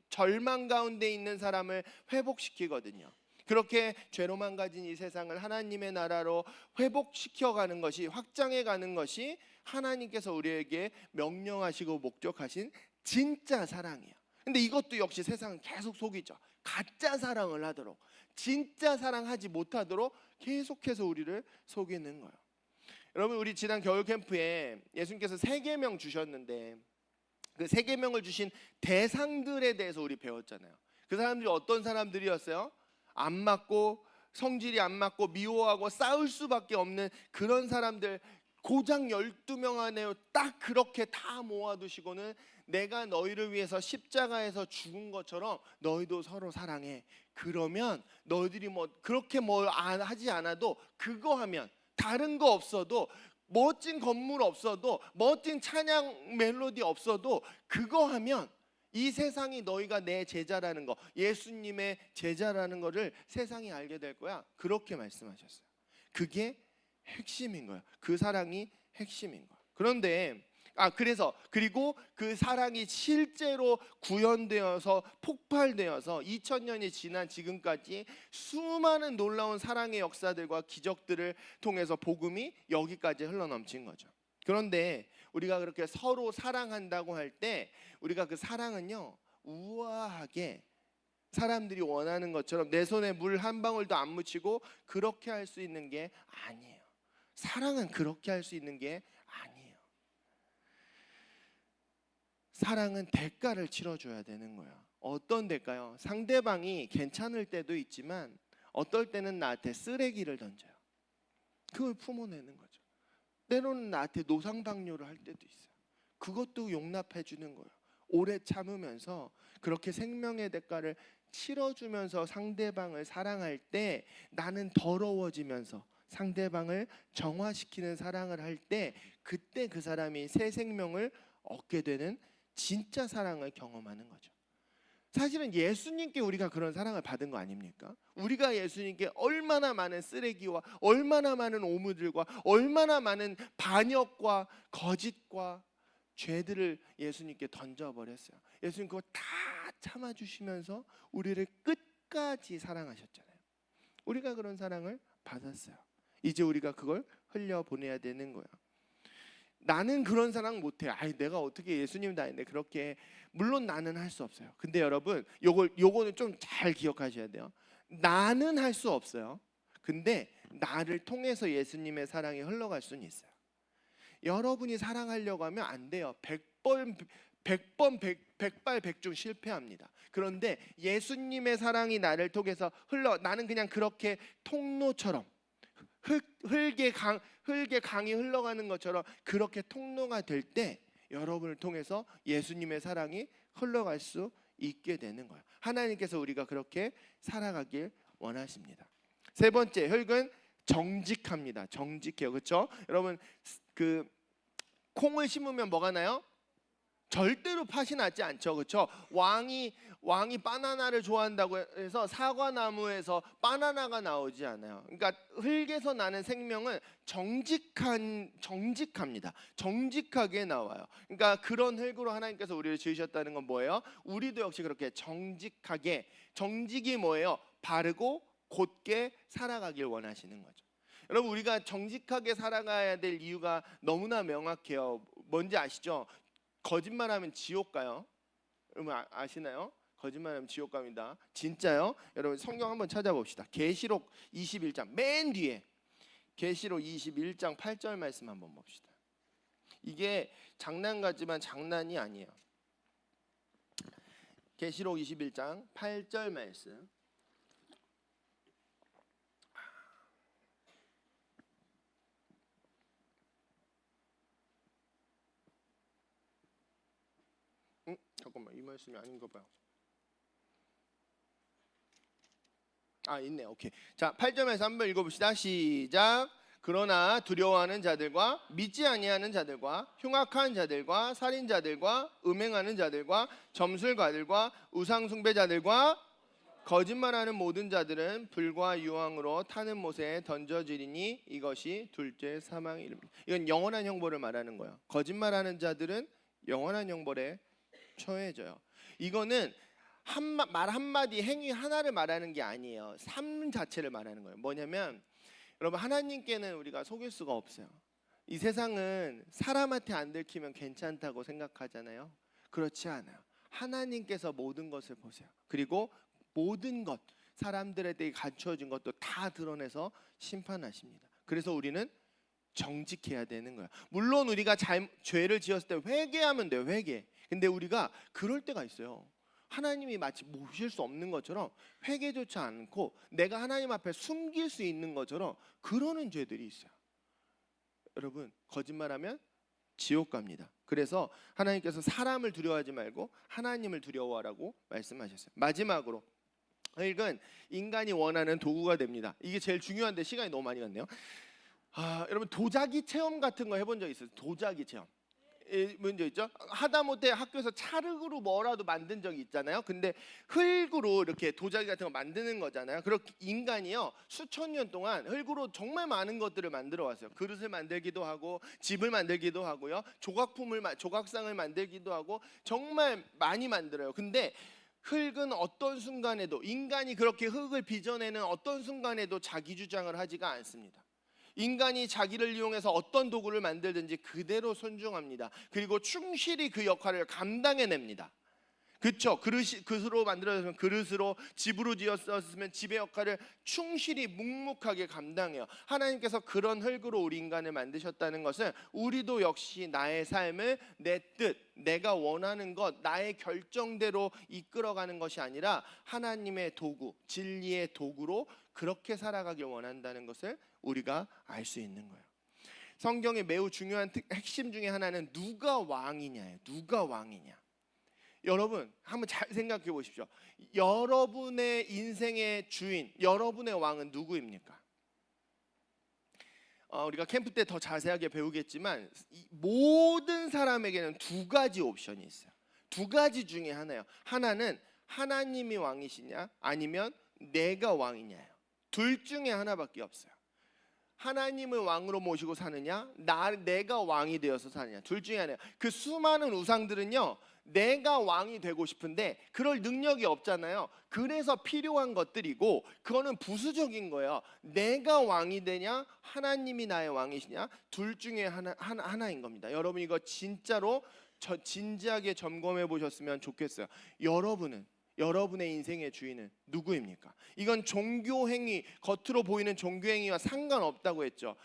절망 가운데 있는 사람을 회복시키거든요. 그렇게 죄로 망가진 이 세상을 하나님의 나라로 회복시켜가는 것이, 확장해가는 것이 하나님께서 우리에게 명령하시고 목적하신 진짜 사랑이에요. 근데 이것도 역시 세상은 계속 속이죠. 가짜 사랑을 하도록, 진짜 사랑하지 못하도록 계속해서 우리를 속이는 거예요. 여러분 우리 지난 겨울 캠프에 예수님께서 3계명 주셨는데, 그 3계명을 주신 대상들에 대해서 우리 배웠잖아요. 그 사람들이 어떤 사람들이었어요? 안 맞고 성질이 안 맞고 미워하고 싸울 수밖에 없는 그런 사람들, 고작 12명 안에 딱 그렇게 다 모아두시고는 내가 너희를 위해서 십자가에서 죽은 것처럼 너희도 서로 사랑해. 그러면 너희들이 뭐 그렇게 뭘 하지 않아도 그거 하면, 다른 거 없어도, 멋진 건물 없어도, 멋진 찬양 멜로디 없어도 그거 하면 이 세상이 너희가 내 제자라는 거, 예수님의 제자라는 거를 세상이 알게 될 거야. 그렇게 말씀하셨어요. 그게 핵심인 거야. 그 사랑이 핵심인 거야. 그런데 그래서 그리고 그 사랑이 실제로 구현되어서 폭발되어서 2000년이 지난 지금까지 수많은 놀라운 사랑의 역사들과 기적들을 통해서 복음이 여기까지 흘러넘친 거죠. 그런데 우리가 그렇게 서로 사랑한다고 할 때 우리가 그 사랑은요, 우아하게 사람들이 원하는 것처럼 내 손에 물 한 방울도 안 묻히고 그렇게 할 수 있는 게 아니에요. 사랑은 그렇게 할 수 있는 게 아니에요. 사랑은 대가를 치러줘야 되는 거야. 어떤 대가요? 상대방이 괜찮을 때도 있지만 어떨 때는 나한테 쓰레기를 던져요. 그걸 품어내는 거죠. 때로는 나한테 노상방뇨를 할 때도 있어요. 그것도 용납해 주는 거예요. 오래 참으면서 그렇게 생명의 대가를 치러주면서 상대방을 사랑할 때 나는 더러워지면서 상대방을 정화시키는 사랑을 할 때 그때 그 사람이 새 생명을 얻게 되는 진짜 사랑을 경험하는 거죠. 사실은 예수님께 우리가 그런 사랑을 받은 거 아닙니까? 우리가 예수님께 얼마나 많은 쓰레기와 얼마나 많은 오물들과 얼마나 많은 반역과 거짓과 죄들을 예수님께 던져버렸어요. 예수님 그거 다 참아주시면서 우리를 끝까지 사랑하셨잖아요. 우리가 그런 사랑을 받았어요. 이제 우리가 그걸 흘려보내야 되는 거예요. 나는 그런 사랑 못해. 내가 어떻게 예수님 다 했는데 그렇게. 물론 나는 할 수 없어요. 근데 여러분 요거는 좀 잘 기억하셔야 돼요. 나는 할 수 없어요. 근데 나를 통해서 예수님의 사랑이 흘러갈 수는 있어요. 여러분이 사랑하려고 하면 안 돼요. 100발100중 실패합니다. 그런데 예수님의 사랑이 나를 통해서 나는 그냥 그렇게 통로처럼 흙의 강이 흘러가는 것처럼 그렇게 통로가 될 때 여러분을 통해서 예수님의 사랑이 흘러갈 수 있게 되는 거예요. 하나님께서 우리가 그렇게 살아가길 원하십니다. 세 번째, 흙은 정직합니다. 정직해요. 그렇죠? 여러분 그 콩을 심으면 뭐가 나요? 절대로 팥이 나지 않죠. 그렇죠? 왕이 바나나를 좋아한다고 해서 사과나무에서 바나나가 나오지 않아요. 그러니까 흙에서 나는 생명은 정직합니다. 정직하게 나와요. 그러니까 그런 흙으로 하나님께서 우리를 지으셨다는 건 뭐예요? 우리도 역시 그렇게 정직하게, 정직이 뭐예요? 바르고 곧게 살아가길 원하시는 거죠. 여러분 우리가 정직하게 살아가야 될 이유가 너무나 명확해요. 뭔지 아시죠? 거짓말하면 지옥 가요. 여러분 아시나요? 거짓말하면 지옥 갑니다. 진짜요? 여러분 성경 한번 찾아봅시다. 계시록 21장 맨 뒤에 계시록 21장 8절 말씀 한번 봅시다. 이게 장난 같지만 장난이 아니에요. 계시록 21장 8절 말씀. 잠깐만, 이 말씀이 아닌가 봐요. 있네. 오케이. 자, 8절에서 한번 읽어봅시다. 시작. 그러나 두려워하는 자들과 믿지 아니하는 자들과 흉악한 자들과 살인자들과 음행하는 자들과 점술가들과 우상숭배자들과 거짓말하는 모든 자들은 불과 유황으로 타는 못에 던져지리니 이것이 둘째 사망의 이름입니다. 이건 영원한 형벌을 말하는 거예요. 거짓말하는 자들은 영원한 형벌에 처해져요. 이거는 말 한마디, 행위 하나를 말하는 게 아니에요. 삶 자체를 말하는 거예요. 뭐냐면 여러분 하나님께는 우리가 속일 수가 없어요. 이 세상은 사람한테 안 들키면 괜찮다고 생각하잖아요. 그렇지 않아요. 하나님께서 모든 것을 보세요. 그리고 모든 것, 사람들에 대해 갖춰진 것도 다 드러내서 심판하십니다. 그래서 우리는 정직해야 되는 거야. 물론 우리가 죄를 지었을 때 회개하면 돼요. 회개. 근데 우리가 그럴 때가 있어요. 하나님이 마치 모실 수 없는 것처럼 회개조차 않고 내가 하나님 앞에 숨길 수 있는 것처럼 그러는 죄들이 있어요. 여러분 거짓말하면 지옥 갑니다. 그래서 하나님께서 사람을 두려워하지 말고 하나님을 두려워하라고 말씀하셨어요. 마지막으로 흙은 인간이 원하는 도구가 됩니다. 이게 제일 중요한데 시간이 너무 많이 갔네요. 여러분 도자기 체험 같은 거 해본 적 있어요? 도자기 체험. 문제 있죠? 하다못해 학교에서 찰흙으로 뭐라도 만든 적이 있잖아요. 근데 흙으로 이렇게 도자기 같은 거 만드는 거잖아요. 그렇게 인간이요 수천 년 동안 흙으로 정말 많은 것들을 만들어 왔어요. 그릇을 만들기도 하고 집을 만들기도 하고요. 조각상을 만들기도 하고 정말 많이 만들어요. 근데 흙은 어떤 순간에도 인간이 그렇게 흙을 빚어내는 어떤 순간에도 자기 주장을 하지가 않습니다. 인간이 자기를 이용해서 어떤 도구를 만들든지 그대로 순종합니다. 그리고 충실히 그 역할을 감당해냅니다. 그렇죠? 그릇으로 만들어졌으면 그릇으로, 집으로 지었으면 집의 역할을 충실히 묵묵하게 감당해요. 하나님께서 그런 흙으로 우리 인간을 만드셨다는 것은 우리도 역시 나의 삶을 내 뜻, 내가 원하는 것, 나의 결정대로 이끌어가는 것이 아니라 하나님의 도구, 진리의 도구로 그렇게 살아가길 원한다는 것을 우리가 알 수 있는 거예요. 성경의 매우 중요한 핵심 중에 하나는 누가 왕이냐예요. 누가 왕이냐. 여러분 한번 잘 생각해 보십시오. 여러분의 인생의 주인, 여러분의 왕은 누구입니까? 우리가 캠프 때 더 자세하게 배우겠지만 모든 사람에게는 두 가지 옵션이 있어요. 두 가지 중에 하나예요. 하나는 하나님이 왕이시냐 아니면 내가 왕이냐예요. 둘 중에 하나밖에 없어요. 하나님을 왕으로 모시고 사느냐 내가 왕이 되어서 사느냐, 둘 중에 하나예요. 그 수많은 우상들은요 내가 왕이 되고 싶은데 그럴 능력이 없잖아요. 그래서 필요한 것들이고 그거는 부수적인 거예요. 내가 왕이 되냐 하나님이 나의 왕이시냐, 둘 중에 하나인 겁니다. 여러분 이거 진짜로 진지하게 점검해 보셨으면 좋겠어요. 여러분의 인생의 주인은 누구입니까? 이건 종교 행위, 겉으로 보이는 종교 행위와 상관없다고 했죠.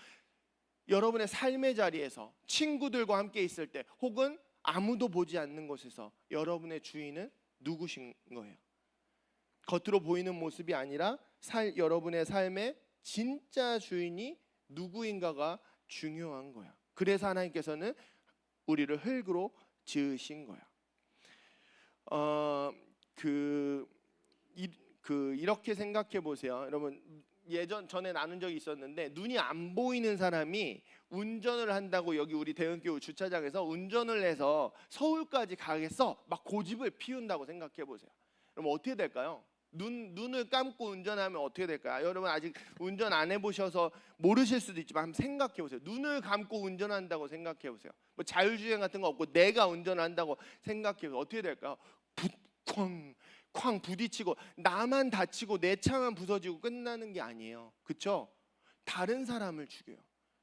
여러분의 삶의 자리에서 친구들과 함께 있을 때 혹은 아무도 보지 않는 곳에서 여러분의 주인은 누구신 거예요? 겉으로 보이는 모습이 아니라 여러분의 삶의 진짜 주인이 누구인가가 중요한 거예요. 그래서 하나님께서는 우리를 흙으로 지으신 거예요. 이렇게 생각해 보세요. 여러분 전에 나눈 적이 있었는데 눈이 안 보이는 사람이 운전을 한다고 여기 우리 대형교회 주차장에서 운전을 해서 서울까지 가겠어 막 고집을 피운다고 생각해 보세요. 그럼 어떻게 될까요? 눈을 감고 운전하면 어떻게 될까요? 여러분 아직 운전 안 해보셔서 모르실 수도 있지만 한번 생각해 보세요. 눈을 감고 운전한다고 생각해 보세요. 뭐 자율주행 같은 거 없고 내가 운전을 한다고 생각해 보세요. 어떻게 될까요? 쾅 부딪히고 나만 다치고 내 차만 부서지고 끝나는 게 아니에요. 그렇죠? 다른 사람을 죽여요.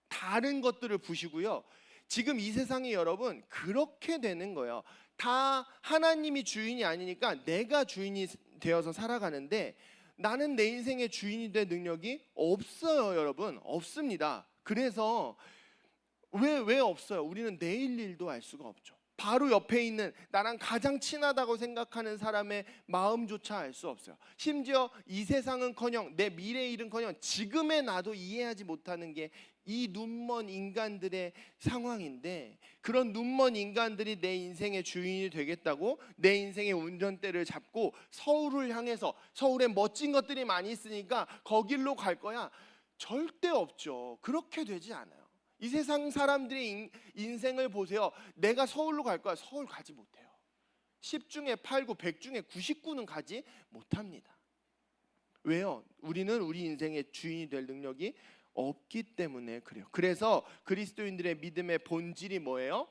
다른 것들을 부시고요. 지금 이 세상에 여러분 그렇게 되는 거예요. 다 하나님이 주인이 아니니까 내가 주인이 되어서 살아가는데 나는 내 인생의 주인이 될 능력이 없어요. 여러분 없습니다. 그래서 왜 없어요? 우리는 내일 일도 알 수가 없죠. 바로 옆에 있는 나랑 가장 친하다고 생각하는 사람의 마음조차 알 수 없어요. 심지어 이 세상은커녕 내 미래 일은커녕 지금의 나도 이해하지 못하는 게 이 눈먼 인간들의 상황인데, 그런 눈먼 인간들이 내 인생의 주인이 되겠다고 내 인생의 운전대를 잡고 서울을 향해서, 서울에 멋진 것들이 많이 있으니까 거길로 갈 거야, 절대 없죠. 그렇게 되지 않아요. 이 세상 사람들의 인생을 보세요. 내가 서울로 갈 거야. 서울 가지 못해요. 10 중에 8, 9, 100 중에 99는 가지 못합니다. 왜요? 우리는 우리 인생의 주인이 될 능력이 없기 때문에 그래요. 그래서 그리스도인들의 믿음의 본질이 뭐예요?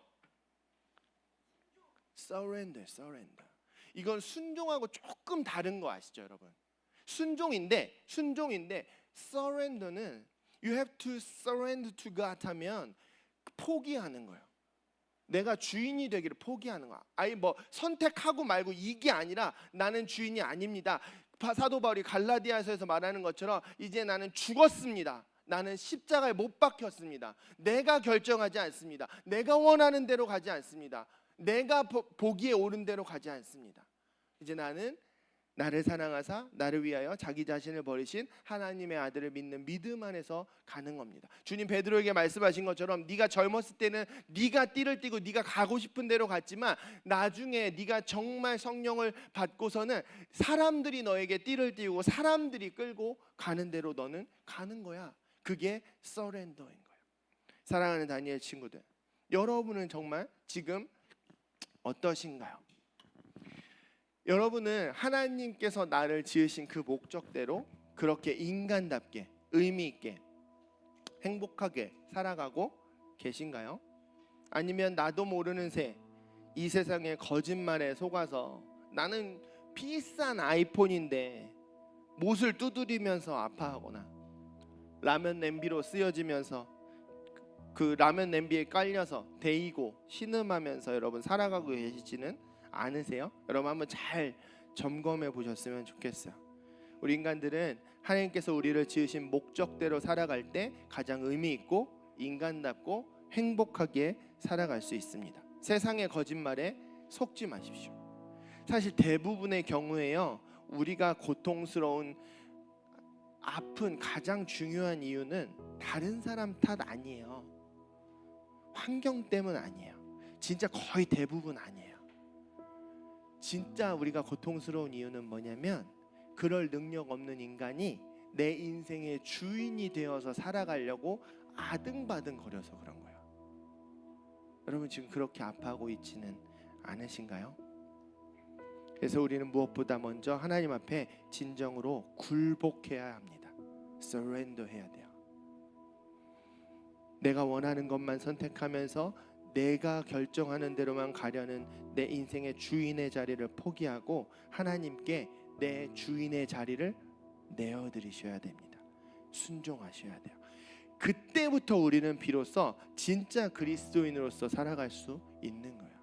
surrender. 이건 순종하고 조금 다른 거 아시죠, 여러분? 순종인데 surrender는 You have to surrender to God 하면 포기하는 거예요. 내가 주인이 되기를 포기하는 거야. 아니 뭐 선택하고 말고 이게 아니라 나는 주인이 아닙니다. 사도 바울이 갈라디아서에서 말하는 것처럼 이제 나는 죽었습니다. 나는 십자가에 못 박혔습니다. 내가 결정하지 않습니다. 내가 원하는 대로 가지 않습니다. 내가 보기에 옳은 대로 가지 않습니다. 이제 나는 나를 사랑하사 나를 위하여 자기 자신을 버리신 하나님의 아들을 믿는 믿음 안에서 가는 겁니다. 주님 베드로에게 말씀하신 것처럼 네가 젊었을 때는 네가 띠를 띠고 네가 가고 싶은 대로 갔지만 나중에 네가 정말 성령을 받고서는 사람들이 너에게 띠를 띠고 사람들이 끌고 가는 대로 너는 가는 거야. 그게 서렌더인 거예요. 사랑하는 다니엘 친구들, 여러분은 정말 지금 어떠신가요? 여러분은 하나님께서 나를 지으신 그 목적대로 그렇게 인간답게 의미 있게 행복하게 살아가고 계신가요? 아니면 나도 모르는 새 이 세상의 거짓말에 속아서 나는 비싼 아이폰인데 못을 두드리면서 아파하거나 라면 냄비로 쓰여지면서 그 라면 냄비에 깔려서 데이고 신음하면서 여러분 살아가고 계시지는 않으세요? 여러분 한번 잘 점검해 보셨으면 좋겠어요. 우리 인간들은 하나님께서 우리를 지으신 목적대로 살아갈 때 가장 의미 있고 인간답고 행복하게 살아갈 수 있습니다. 세상의 거짓말에 속지 마십시오. 사실 대부분의 경우에요, 우리가 고통스러운 아픈 가장 중요한 이유는 다른 사람 탓 아니에요. 환경 때문 아니에요. 진짜 거의 대부분 아니에요. 진짜 우리가 고통스러운 이유는 뭐냐면 그럴 능력 없는 인간이 내 인생의 주인이 되어서 살아가려고 아등바등 거려서 그런 거예요. 여러분 지금 그렇게 아파하고 있지는 않으신가요? 그래서 우리는 무엇보다 먼저 하나님 앞에 진정으로 굴복해야 합니다. surrender 해야 돼요. 내가 원하는 것만 선택하면서 내가 결정하는 대로만 가려는 내 인생의 주인의 자리를 포기하고 하나님께 내 주인의 자리를 내어드리셔야 됩니다. 순종하셔야 돼요. 그때부터 우리는 비로소 진짜 그리스도인으로서 살아갈 수 있는 거예요.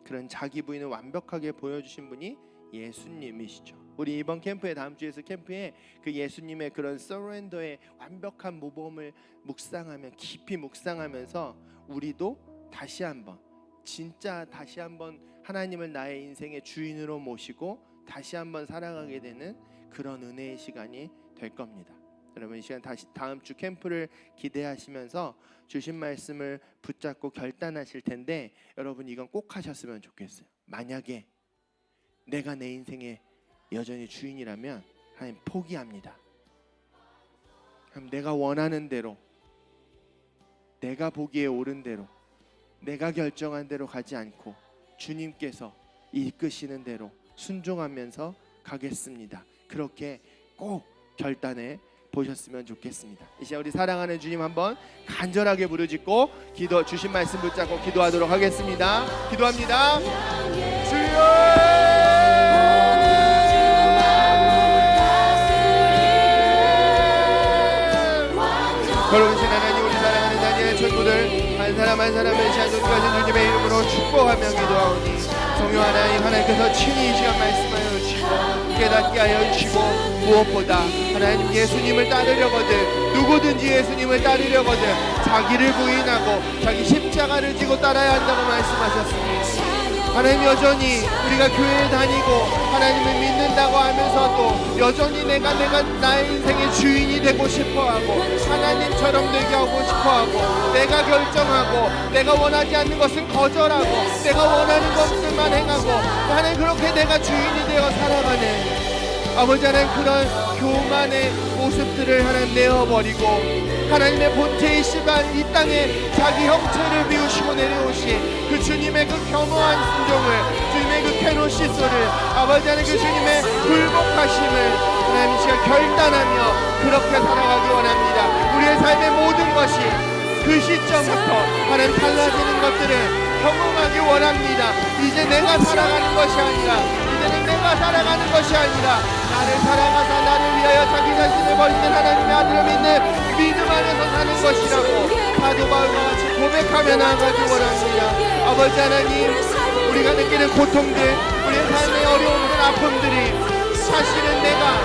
그런 자기 부인을 완벽하게 보여주신 분이 예수님이시죠. 우리 이번 캠프에 다음 주에서 캠프에 그 예수님의 그런 서렌더의 완벽한 모범을 묵상하면 깊이 묵상하면서 우리도 다시 한번 진짜 다시 한번 하나님을 나의 인생의 주인으로 모시고 다시 한번 살아가게 되는 그런 은혜의 시간이 될 겁니다. 여러분 이 시간 다시 다음 주 캠프를 기대하시면서 주신 말씀을 붙잡고 결단하실 텐데 여러분 이건 꼭 하셨으면 좋겠어요. 만약에 내가 내 인생의 여전히 주인이라면 하나님 포기합니다. 그럼 내가 원하는 대로 내가 보기에 옳은 대로 내가 결정한 대로 가지 않고 주님께서 이끄시는 대로 순종하면서 가겠습니다. 그렇게 꼭 결단해 보셨으면 좋겠습니다. 이 시간 우리 사랑하는 주님 한번 간절하게 부르짖고 기도 주신 말씀 붙잡고 기도하도록 하겠습니다. 기도합니다. 주여! 여러분 하나님 우리 사랑하는 다니엘 친구들 한 사람 한 사람을 시간 존귀하신 주님의 이름으로 축복하며 기도하오니 성령 하나님께서 친히 이 시간 말씀하여 주시고 깨닫게 하여 주시고 무엇보다 하나님 예수님을 따르려거든 누구든지 예수님을 따르려거든 자기를 부인하고 자기 십자가를 지고 따라야 한다고 말씀하셨습니다. 하나님 여전히 우리가 교회에 다니고 하나님을 믿는다고 하면서도 여전히 내가 나의 인생의 주인이 되고 싶어하고 하나님처럼 되게 하고 싶어하고 내가 결정하고 내가 원하지 않는 것은 거절하고 내가 원하는 것들만 행하고 하나님 그렇게 내가 주인이 되어 살아가는 아버지 하나님 그런 교만의 모습들을 하나님 내어버리고 하나님의 본체이시만 이 땅에 자기 형체를 비우시고 내려오신 그 주님의 그 겸허한 순종을 주님의 그 케노시소를 아버지 하나님 그 주님의 굴복하심을 하나님 이 시간 결단하며 그렇게 살아가기 원합니다. 우리의 삶의 모든 것이 그 시점부터 하나님 달라지는 것들을 경험하기 원합니다. 이제 내가 살아가는 것이 아니라 이제는 내가 살아가는 것이 아니라 나를 사랑하사 나를 위하여 자기 자신을 버리는 하나님의 아들을 믿는 믿음 안에서 사는 것이라고 사도 바울과 같이 고백하며 나아가기 원합니다. 아버지 하나님 우리가 느끼는 고통들 우리의 삶의 어려움들 아픔들이 사실은 내가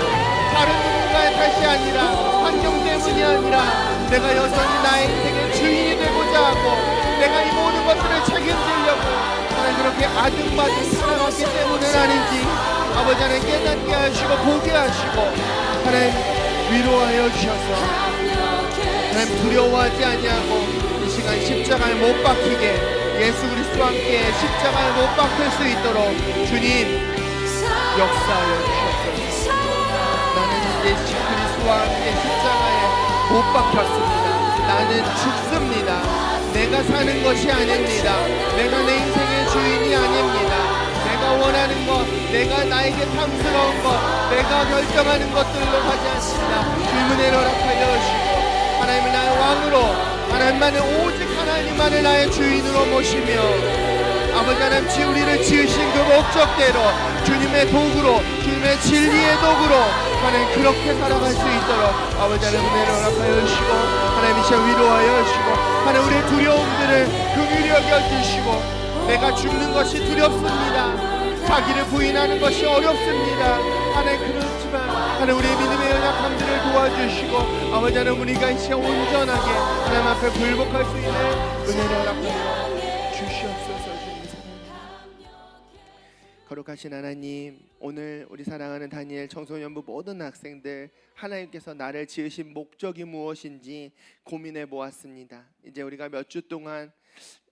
다른 누군가의 탓이 아니라 환경 때문이 아니라 내가 여전히 나의 인생의 주인이 되고자 하고 내가 이 모든 것들을 책임지려고 하나님 그렇게 아등바등 살아갔기 때문은 아닌지 아버지 하나님 깨닫게 하시고 보게 하시고 하나님 위로하여 주셔서 하나님 두려워하지 아니하고 이 시간 십자가에 못 박히게 예수 그리스도와 함께 십자가에 못 박힐 수 있도록 주님 역사하여 주셨소서. 나는 이제 그리스도와 함께 십자가에 못 박혔습니다. 나는 죽습니다. 내가 사는 것이 아닙니다. 내가 내 인생의 주인이 아닙니다. 내가 원하는 것, 내가 나에게 탐스러운 것, 내가 결정하는 것들로 가지 않습니다. 주님 은혜를 허락하여 주시고 하나님을 나의 왕으로, 하나님만을 오직 하나님만을 나의 주인으로 모시며 아버지 하나님 우리를 지으신 그 목적대로 주님의 도구로, 주님의 진리의 도구로 하나님 그렇게 살아갈 수 있도록 아버지 하나님 은혜를 허락하여 주시고 하나님 이 시간 위로하여 주시고 하나님 우리의 두려움들을 긍휼히 여겨주시고 내가 죽는 것이 두렵습니다. 자기를 부인하는 것이 어렵습니다. 하나님 그렇지만 하나님 우리의 믿음의 연약함들을 도와주시고 아버지 하나님 우리가 이 시간 온전하게 하나님 앞에 굴복할 수 있는 은혜를 허락하여 주시옵소서. 주님 사랑합니다. 거룩하신 하나님, 오늘 우리 사랑하는 다니엘 청소년부 모든 학생들 하나님께서 나를 지으신 목적이 무엇인지 고민해 보았습니다. 이제 우리가 몇 주 동안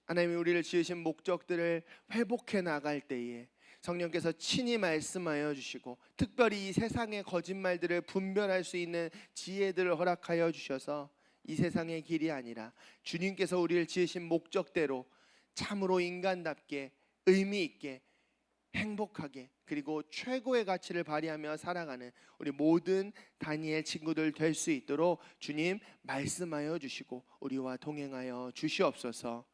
하나님이 우리를 지으신 목적들을 회복해 나갈 때에 성령께서 친히 말씀하여 주시고 특별히 이 세상의 거짓말들을 분별할 수 있는 지혜들을 허락하여 주셔서 이 세상의 길이 아니라 주님께서 우리를 지으신 목적대로 참으로 인간답게 의미 있게 행복하게 그리고 최고의 가치를 발휘하며 살아가는 우리 모든 다니엘 친구들 될 수 있도록 주님 말씀하여 주시고 우리와 동행하여 주시옵소서.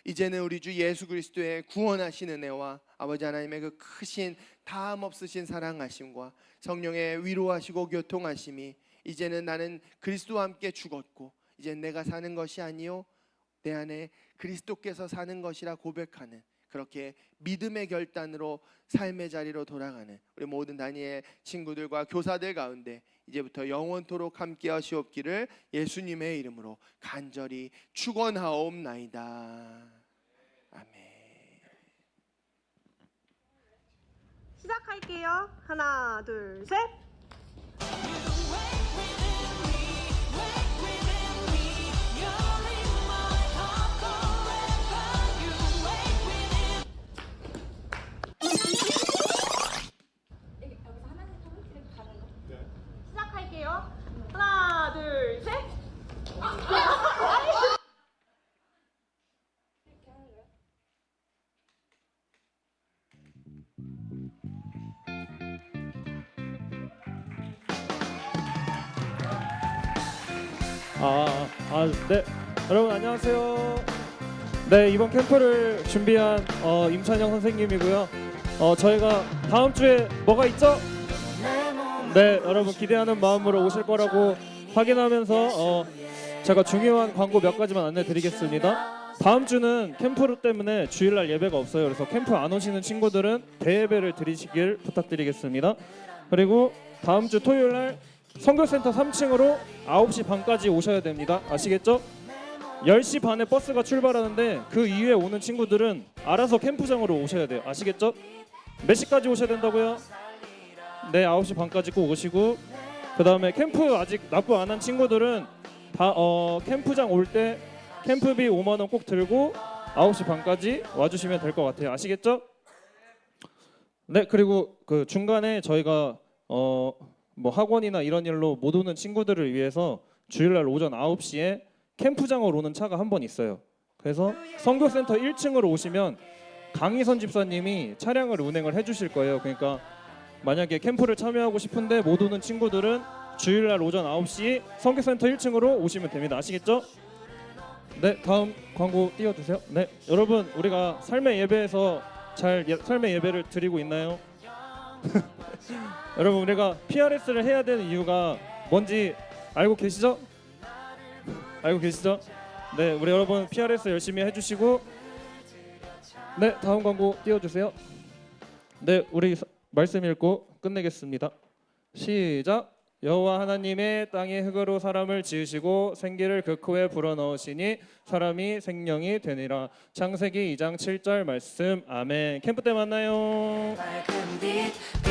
이제는 우리 주 예수 그리스도의 구원하신 은혜와 아버지 하나님의 그 크신 다함 없으신 사랑하심과 성령의 위로하시고 교통하심이 이제는 나는 그리스도와 함께 죽었고 이제 내가 사는 것이 아니요 내 안에 그리스도께서 사는 것이라 고백하는 그렇게 믿음의 결단으로 삶의 자리로 돌아가는 우리 모든 다니엘 친구들과 교사들 가운데 이제부터 영원토록 함께 하시옵기를 예수님의 이름으로 간절히 축원하옵나이다. 아멘. 시작할게요. 하나, 둘, 셋. 시작할게요. 하나, 둘, 셋. 네. 여러분 안녕하세요. 네, 이번 캠프를 준비한 임찬영 선생님이고요. 저희가 다음 주에 뭐가 있죠? 네, 여러분 기대하는 마음으로 오실 거라고 확인하면서 제가 중요한 광고 몇 가지만 안내드리겠습니다. 다음 주는 캠프 때문에 주일날 예배가 없어요. 그래서 캠프 안 오시는 친구들은 대예배를 드리시길 부탁드리겠습니다. 그리고 다음 주 토요일날 선교센터 3층으로 9시 반까지 오셔야 됩니다. 아시겠죠? 10시 반에 버스가 출발하는데 그 이후에 오는 친구들은 알아서 캠프장으로 오셔야 돼요. 아시겠죠? 몇 시까지 오셔야 된다고요? 네, 9시 반까지 꼭 오시고 그 다음에 캠프 아직 납부 안 한 친구들은 다 캠프장 올 때 캠프비 5만 원 꼭 들고 9시 반까지 와주시면 될 것 같아요. 아시겠죠? 네, 그리고 그 중간에 저희가 뭐 학원이나 이런 일로 못 오는 친구들을 위해서 주일날 오전 9시에 캠프장으로 오는 차가 한 번 있어요. 그래서 선교센터 1층으로 오시면 강희선 집사님이 차량을 운행을 해주실 거예요. 그러니까 만약에 캠프를 참여하고 싶은데 못 오는 친구들은 주일날 오전 9시 선교센터 1층으로 오시면 됩니다. 아시겠죠? 네, 다음 광고 띄워주세요. 네, 여러분 우리가 삶의 예배에서 잘 삶의 예배를 드리고 있나요? 여러분 우리가 PRS를 해야 되는 이유가 뭔지 알고 계시죠? 알고 계시죠? 네, 우리 여러분 PRS 열심히 해주시고 네, 다음 광고 띄워주세요. 네, 우리 말씀 읽고 끝내겠습니다. 시작. 여호와 하나님의 땅에 흙으로 사람을 지으시고 생기를 그 코에 불어넣으시니 사람이 생명이 되니라. 창세기 2장 7절 말씀. 아멘. 캠프 때 만나요. 밝은 빛